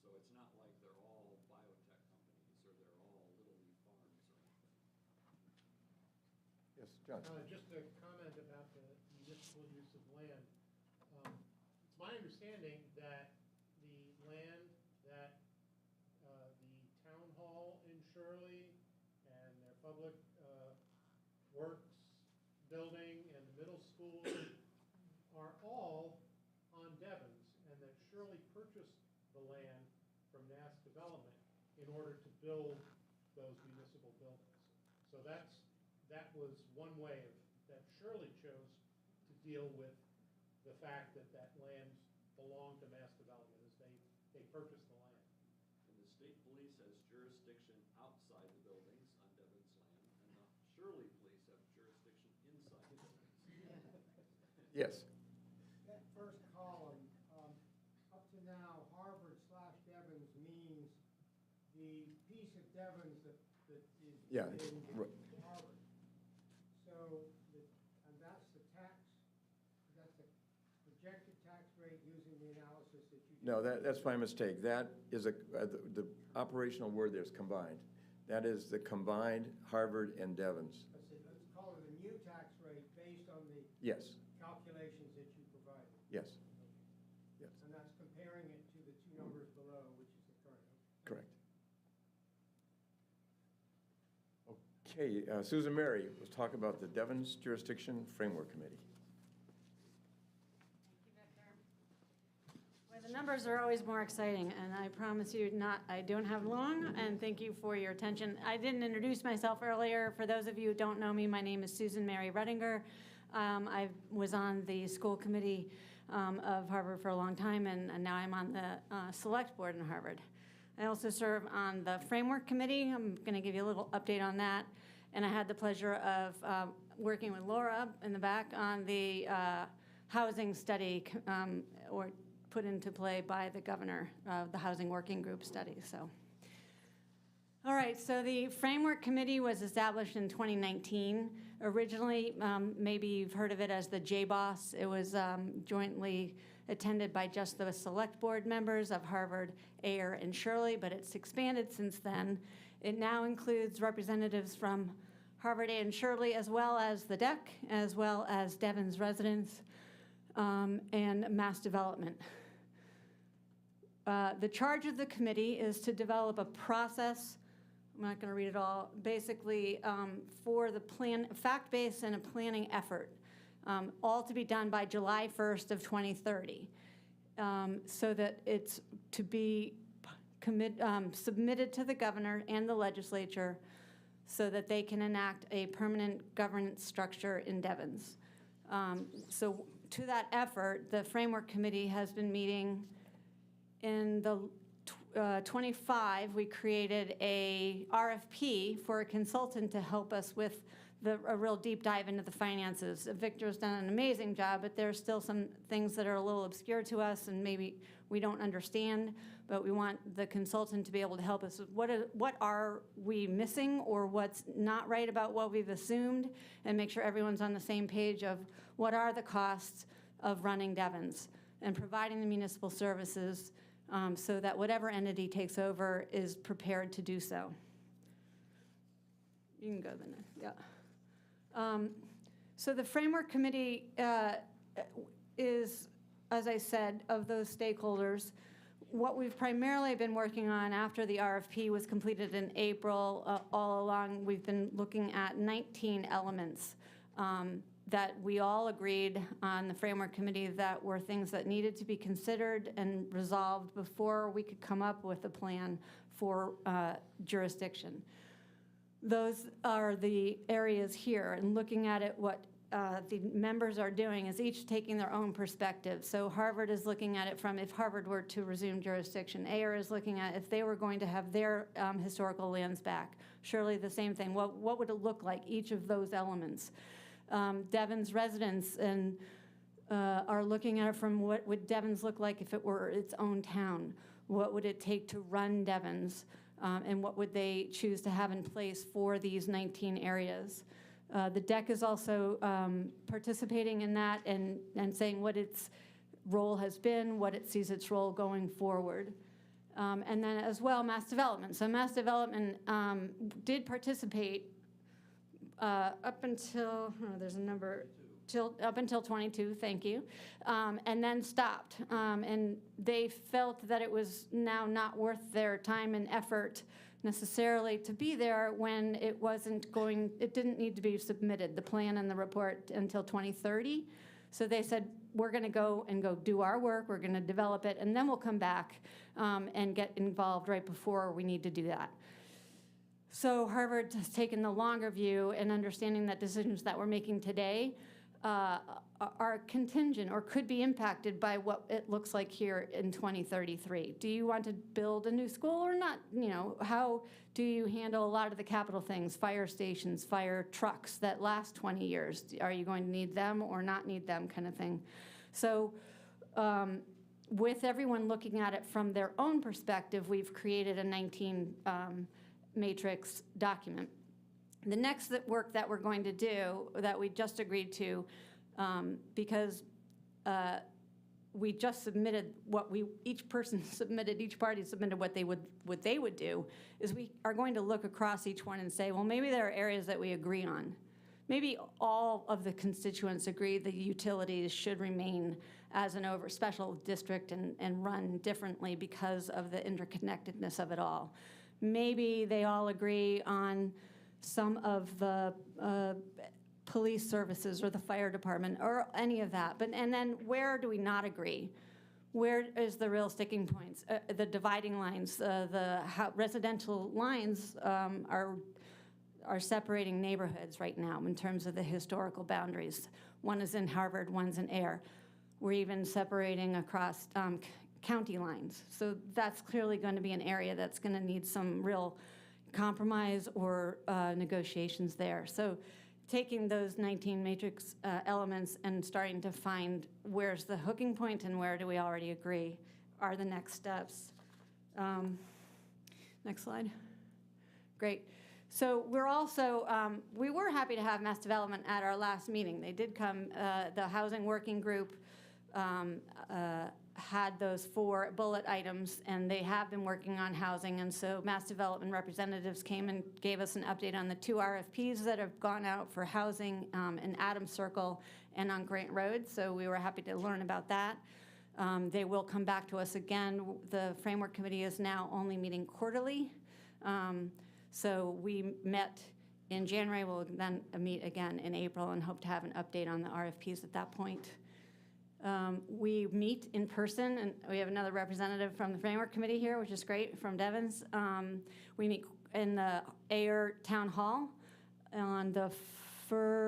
So it's not like they're all biotech companies or they're all little leaf farms or anything. Yes, John? Just a comment about the municipal use of land. It's my understanding that the land that the town hall in Shirley and their public works building and the middle school are all on Devens, and that Shirley purchased the land from Mass Development in order to build those municipal buildings. So that was one way that Shirley chose to deal with the fact that that land belonged to Mass Development, is they purchased the land. And the state police has jurisdiction outside the buildings on Devens land, and the Shirley police have jurisdiction inside the buildings. Yes. That first column, up to now, Harvard/Devens means the piece of Devens that is Yeah, in right. Harvard. So, and that's the projected tax rate using the analysis that you did. No, that's my mistake. That is the operational word there is combined. That is the combined Harvard and Devens. Let's call it a new tax rate based on the Yes, calculations that you provided. yes, yes, And that's comparing it to the two numbers below, which is the current. correct. Okay, Susan Mary, let's talk about the Devens Jurisdiction Framework Committee. Well, the numbers are always more exciting, and I promise you I don't have long, and thank you for your attention. I didn't introduce myself earlier. For those of you who don't know me, my name is Susan Mary Redinger. I was on the school committee of Harvard for a long time, and now I'm on the select board in Harvard. I also serve on the framework committee. I'm going to give you a little update on that. And I had the pleasure of working with Laura in the back on the housing study or put into play by the governor, the Housing Working Group study. So, all right, so the Framework Committee was established in 2019. Originally, maybe you've heard of it as the JBOSS. It was jointly attended by just the select board members of Harvard, Ayer, and Shirley, but it's expanded since then. It now includes representatives from Harvard and Shirley, as well as the DEC, as well as Devens residents, and Mass Development. The charge of the committee is to develop a process, I'm not going to read it all, basically for the plan, fact base and a planning effort, all to be done by July 1st of 2030, so that it's to be submitted to the governor and the legislature so that they can enact a permanent governance structure in Devens. So to that effort, the Framework Committee has been meeting. In the 25, we created a RFP for a consultant to help us with a real deep dive into the finances. Victor's done an amazing job, but there's still some things that are a little obscure to us and maybe we don't understand, but we want the consultant to be able to help us with what are we missing or what's not right about what we've assumed, and make sure everyone's on the same page of what are the costs of running Devens and providing the municipal services, so that whatever entity takes over is prepared to do so. You can go the next, yeah. So the Framework Committee is, as I said, of those stakeholders. What we've primarily been working on after the RFP was completed in April, all along, we've been looking at 19 elements that we all agreed on the Framework Committee that were things that needed to be considered and resolved before we could come up with a plan for jurisdiction. Those are the areas here, and looking at it, what the members are doing is each taking their own perspective. So Harvard is looking at it from if Harvard were to resume jurisdiction. AIR is looking at if they were going to have their historical lands back. Surely the same thing. What would it look like, each of those elements? Devens residents and are looking at it from what would Devens look like if it were its own town? What would it take to run Devens? And what would they choose to have in place for these 19 areas? The DEC is also participating in that and saying what its role has been, what it sees its role going forward. And then as well, Mass Development. So Mass Development did participate up until, there's a number, up until 22, thank you, and then stopped. And they felt that it was now not worth their time and effort necessarily to be there when it didn't need to be submitted, the plan and the report, until 2030. So they said, we're going to go do our work, we're going to develop it, and then we'll come back and get involved right before we need to do that. So Harvard has taken the longer view and understanding that decisions that we're making today are contingent or could be impacted by what it looks like here in 2033. Do you want to build a new school or not? You know, how do you handle a lot of the capital things, fire stations, fire trucks that last 20 years? Are you going to need them or not need them, kind of thing? So with everyone looking at it from their own perspective, we've created a 19 matrix document. The next work that we're going to do, that we just agreed to, because we just submitted each party submitted what they would do, is we are going to look across each one and say, well, maybe there are areas that we agree on. Maybe all of the constituents agree the utilities should remain as an special district and run differently because of the interconnectedness of it all. Maybe they all agree on some of the police services or the fire department or any of that. And then where do we not agree? Where is the real sticking points? The dividing lines, the residential lines are separating neighborhoods right now in terms of the historical boundaries. One is in Harvard, one's in AIR. We're even separating across county lines. So that's clearly going to be an area that's going to need some real compromise or negotiations there. So taking those 19 matrix elements and starting to find where's the hooking point and where do we already agree are the next steps. Next slide. Great. So we're also, we were happy to have Mass Development at our last meeting. They did come, the Housing Working Group had those 4 bullet items, and they have been working on housing. And so Mass Development representatives came and gave us an update on the 2 RFPs that have gone out for housing in Adams Circle and on Grant Road. So we were happy to learn about that. They will come back to us again. The Framework Committee is now only meeting quarterly. So we met in January. We'll then meet again in April and hope to have an update on the RFPs at that point. We meet in person, and we have another representative from the Framework Committee here, which is great, from Devens. We meet in the Ayer Town Hall on the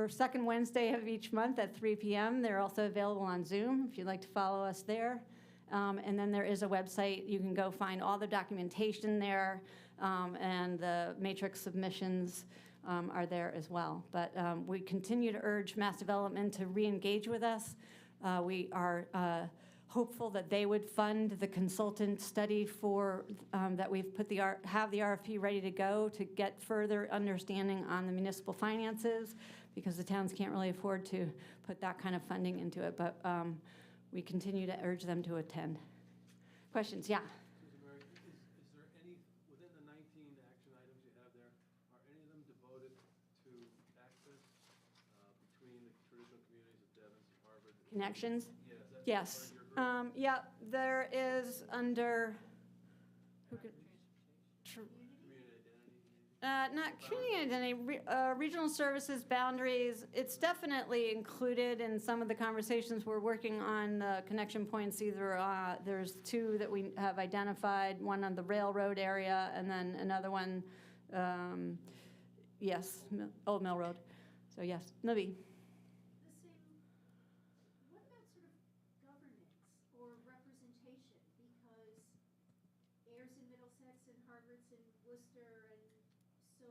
second Wednesday of each month at 3 p.m. They're also available on Zoom if you'd like to follow us there. And then there is a website. You can go find all the documentation there, and the matrix submissions are there as well. But we continue to urge Mass Development to re-engage with us. We are hopeful that they would fund the consultant study for that we've have the RFP ready to go to get further understanding on the municipal finances, because the towns can't really afford to put that kind of funding into it. But we continue to urge them to attend. Questions? Yeah. Susan Mary, is there any, within the 19 action items you have there, are any of them devoted to access between the traditional communities of Devens and Harvard? Connections? Yeah, is that Yes. part of your group? Yeah, there is under, not community identity, regional services boundaries. It's definitely included in some of the conversations we're working on, connection points. Either there's 2 that we have identified, one on the railroad area, and then another one, yes, Old Mill Road. So yes, Libby. What about sort of governance or representation? Because Ayer's in Middlesex and Harvard's in Worcester, and so,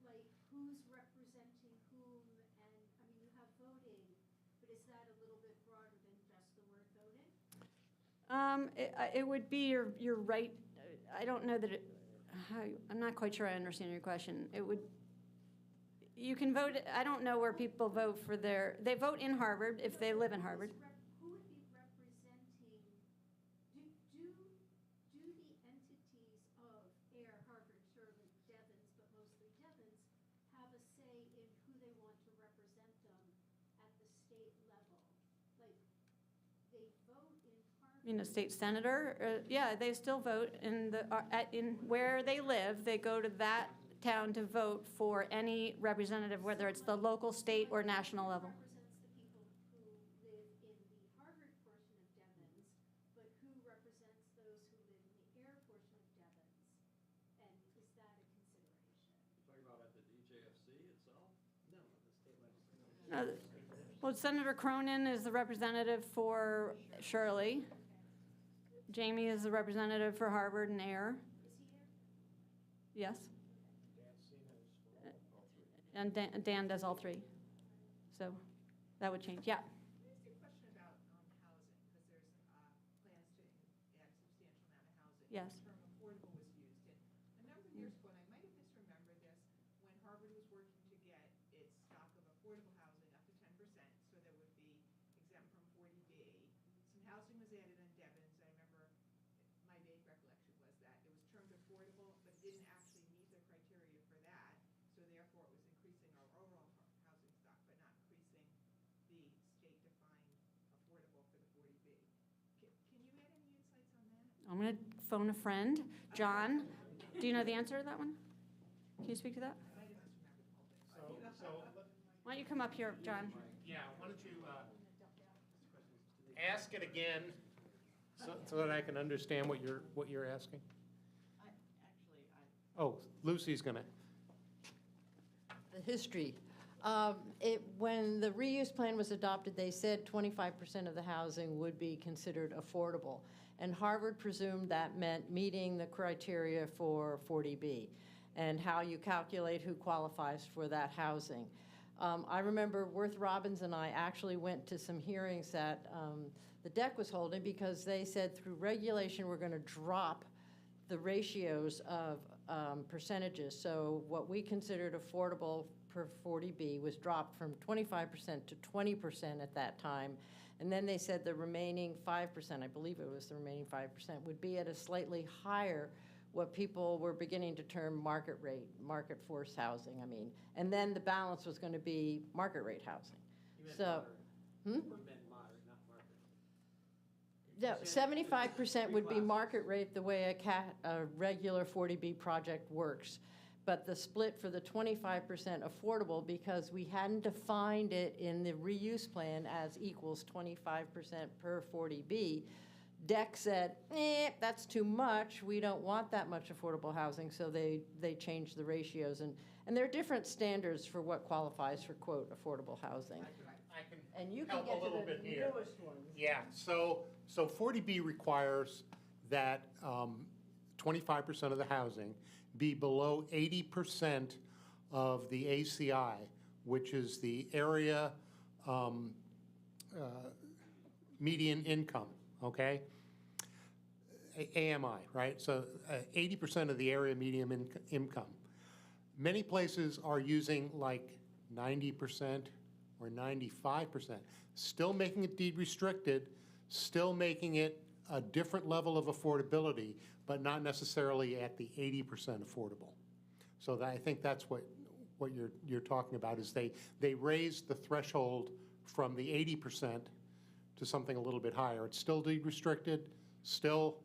like, who's representing whom? And, I mean, you have voting, but is that a little bit broader than just the word voting? It would be your right. I don't know that it, I'm not quite sure I understand your question. It would, you can vote, I don't know where people vote for they vote in Harvard if they live in Harvard. Who would be representing, do the entities of Ayer, Harvard, Shirley, Devens, but mostly Devens, have a say in who they want to represent them at the state level? Like, they vote in Harvard. You know, state senator, yeah, they still vote in where they live. They go to that town to vote for any representative, whether it's the local, state, or national level. Represents the people who live in the Harvard portion of Devens, but who represents those who live in the Ayer portion of Devens? And is that a consideration? Talking about at the DJFC itself? No, the state legislature. Well, Senator Cronin is the representative for Shirley. Jamie is the representative for Harvard and Ayer. Is he here? Yes. And Dan does all 3. So that would change. Yeah. Can I ask you a question about housing? Because there's plans to add a substantial amount of housing. Yes. The term affordable was used. And a number of years ago, and I might have misremembered this, when Harvard was working to get its stock of affordable housing up to 10%, so that would be exempt from 40B, some housing was added in Devens. I remember my vague recollection was that it was termed affordable, but didn't actually meet the criteria for that. So therefore, it was increasing our overall housing stock, but not increasing the state-defined affordable for the 40B. Can you add any insights on that? I'm going to phone a friend. John, do you know the answer to that one? Can you speak to that? Why don't you come up here, John? Yeah, why don't you ask it again so that I can understand what you're asking? Oh, Lucy's going to. The history. When the reuse plan was adopted, they said 25% of the housing would be considered affordable. And Harvard presumed that meant meeting the criteria for 40B and how you calculate who qualifies for that housing. I remember Worth Robbins and I actually went to some hearings that the DEC was holding, because they said through regulation we're going to drop the ratios of percentages. So what we considered affordable per 40B was dropped from 25% to 20% at that time. And then they said the remaining 5%, I believe it was the remaining 5%, would be at a slightly higher, what people were beginning to term market rate, market force housing, I mean. And then the balance was going to be market rate housing. You meant So, moderate. hmm? Or meant moderate, not market. No, 75% would be market rate, the way a regular 40B project works. But the split for the 25% affordable, because we hadn't defined it in the reuse plan as equals 25% per 40B, DEC said, that's too much, we don't want that much affordable housing, so they changed the ratios. And there are different standards for what qualifies for, quote, affordable housing. I can And you can help get a to little the bit here. newest ones. Yeah, so 40B requires that 25% of the housing be below 80% of the ACI, which is the area median income, okay? AMI, right? So 80% of the area median income. Many places are using like 90% or 95%, still making it deed restricted, still making it a different level of affordability, but not necessarily at the 80% affordable. So I think that's what you're talking about, is they raised the threshold from the 80% to something a little bit higher. It's still deed restricted, still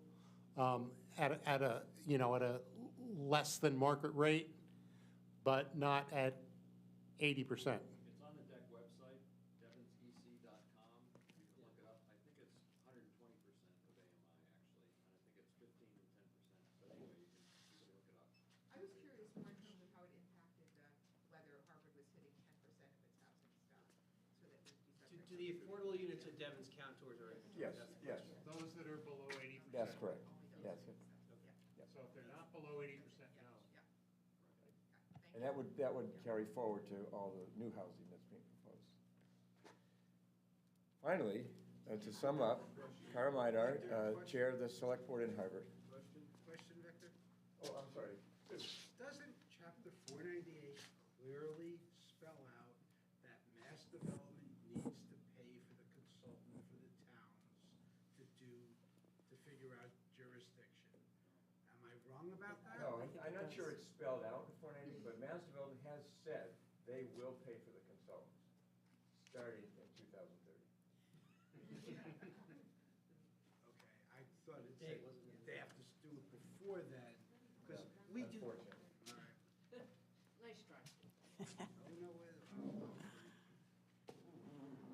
at a less than market rate, but not at 80%. It's on the DEC website, devensec.com. You can look it up. I think it's 120% of AMI, actually, and I think it's 15 to 10%. But anyway, you can look it up. I was curious more in terms of how it impacted whether Harvard was hitting 10% of its housing stock, so that would be subject Do the affordable units at Devens count towards our inventory? Yes, That's the yes. question. Those that are below 80%. That's correct. Yes. So if they're not below 80%, no. And that would carry forward to all the new housing that's being proposed. Finally, to sum up, Kara Midar, Chair of the Select Board in Harvard. Question, Victor? Oh, I'm sorry. Doesn't Chapter 498 clearly spell out that mass development needs to pay for the consultant for the towns to figure out jurisdiction? Am I wrong about that? No, I'm not sure it's spelled out in 490, but Mass Development has said they will pay for the consultants, starting in 2030. Okay, I thought it said they have to do it before then, because we do. Unfortunately. All right. Nice try. Oh, no,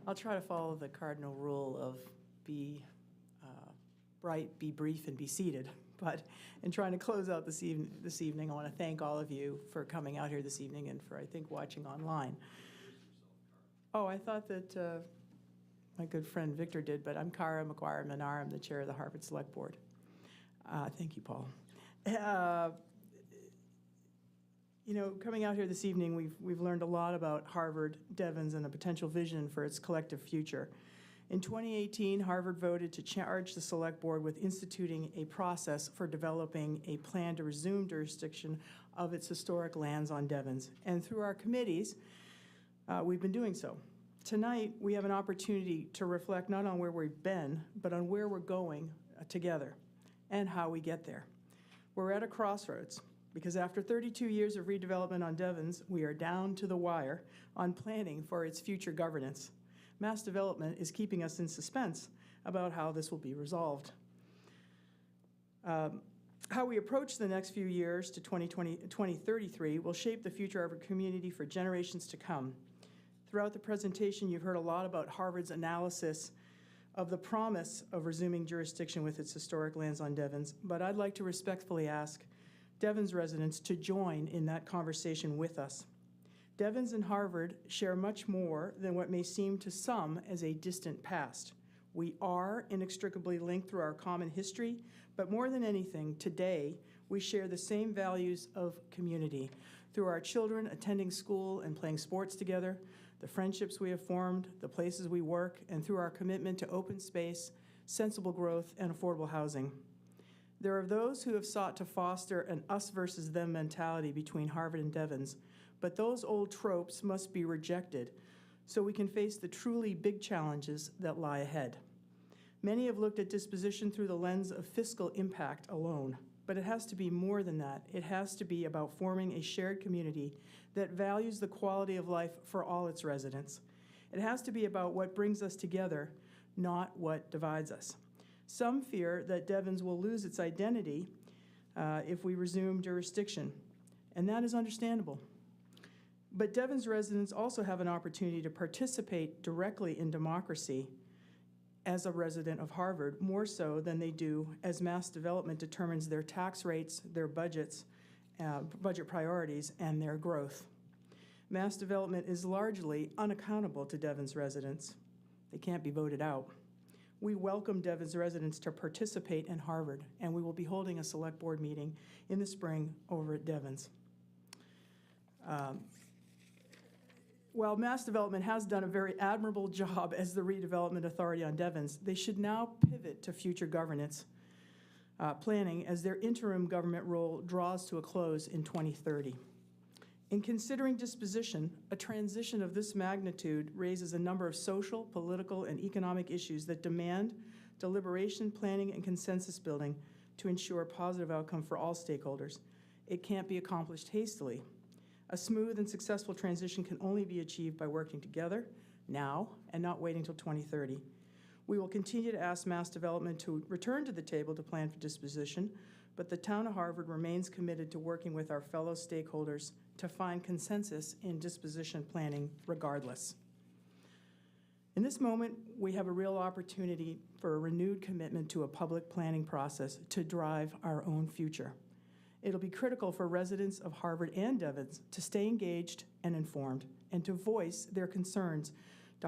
I'll try to follow the cardinal rule of be bright, be brief, and be seated. But in trying to close out this evening, I want to thank all of you for coming out here this evening and for, I think, watching online. Oh, I thought that my good friend Victor did, but I'm Kara McGuire-Manar. I'm the chair of the Harvard Select Board. Thank you, Paul. You know, coming out here this evening, we've learned a lot about Harvard-Devens and a potential vision for its collective future. In 2018, Harvard voted to charge the Select Board with instituting a process for developing a plan to resume jurisdiction of its historic lands on Devens. And through our committees, we've been doing so. Tonight, we have an opportunity to reflect not on where we've been, but on where we're going together and how we get there. We're at a crossroads, because after 32 years of redevelopment on Devens, we are down to the wire on planning for its future governance. Mass development is keeping us in suspense about how this will be resolved. How we approach the next few years to 2033 will shape the future of our community for generations to come. Throughout the presentation, you've heard a lot about Harvard's analysis of the promise of resuming jurisdiction with its historic lands on Devens, but I'd like to respectfully ask Devens residents to join in that conversation with us. Devens and Harvard share much more than what may seem to some as a distant past. We are inextricably linked through our common history, but more than anything, today, we share the same values of community through our children attending school and playing sports together, the friendships we have formed, the places we work, and through our commitment to open space, sensible growth, and affordable housing. There are those who have sought to foster an us versus them mentality between Harvard and Devens, but those old tropes must be rejected so we can face the truly big challenges that lie ahead. Many have looked at disposition through the lens of fiscal impact alone, but it has to be more than that. It has to be about forming a shared community that values the quality of life for all its residents. It has to be about what brings us together, not what divides us. Some fear that Devens will lose its identity if we resume jurisdiction, and that is understandable. But Devens residents also have an opportunity to participate directly in democracy as a resident of Harvard, more so than they do as mass development determines their tax rates, their budgets, budget priorities, and their growth. Mass development is largely unaccountable to Devens residents. They can't be voted out. We welcome Devens residents to participate in Harvard, and we will be holding a select board meeting in the spring over at Devens. While mass development has done a very admirable job as the redevelopment authority on Devens, they should now pivot to future governance planning as their interim government role draws to a close in 2030. In considering disposition, a transition of this magnitude raises a number of social, political, and economic issues that demand deliberation, planning, and consensus building to ensure a positive outcome for all stakeholders. It can't be accomplished hastily. A smooth and successful transition can only be achieved by working together now and not waiting until 2030. We will continue to ask mass development to return to the table to plan for disposition, but the town of Harvard remains committed to working with our fellow stakeholders to find consensus in disposition planning regardless. In this moment, we have a real opportunity for a renewed commitment to a public planning process to drive our own future. It'll be critical for residents of Harvard and Devens to stay engaged and informed and to voice their concerns to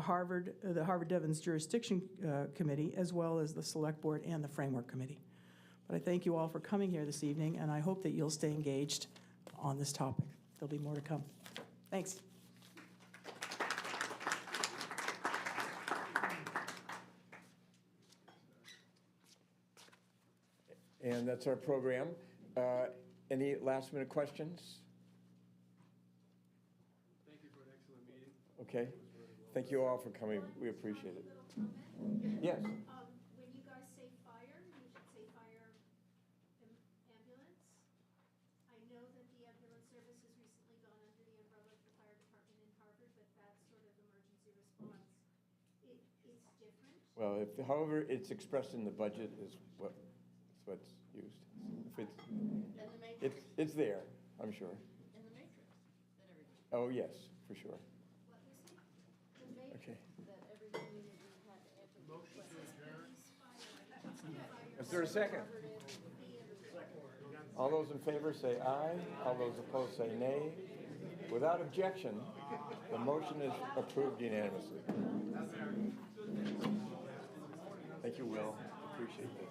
the Harvard-Devens Jurisdiction Committee, as well as the Select Board and the Framework Committee. But I thank you all for coming here this evening, and I hope that you'll stay engaged on this topic. There'll be more to come. Thanks. And that's our program. Any last-minute questions? Thank you for an excellent meeting. Okay. Thank you all for coming. We appreciate it. Yes. When you guys say fire, you should say fire ambulance. I know that the ambulance service has recently gone under the umbrella of the fire department in Harvard, but that's sort of emergency response. It's different. Well, however it's expressed in the budget is what's used. If it's there, I'm sure. In the matrix, that everybody. Oh, yes, for sure. What was it? The matrix Okay. That every community had to answer. Motion to adjourn. Is there a second? All those in favor say aye. All those opposed say nay. Without objection, the motion is approved unanimously. Thank you, Will. Appreciate this.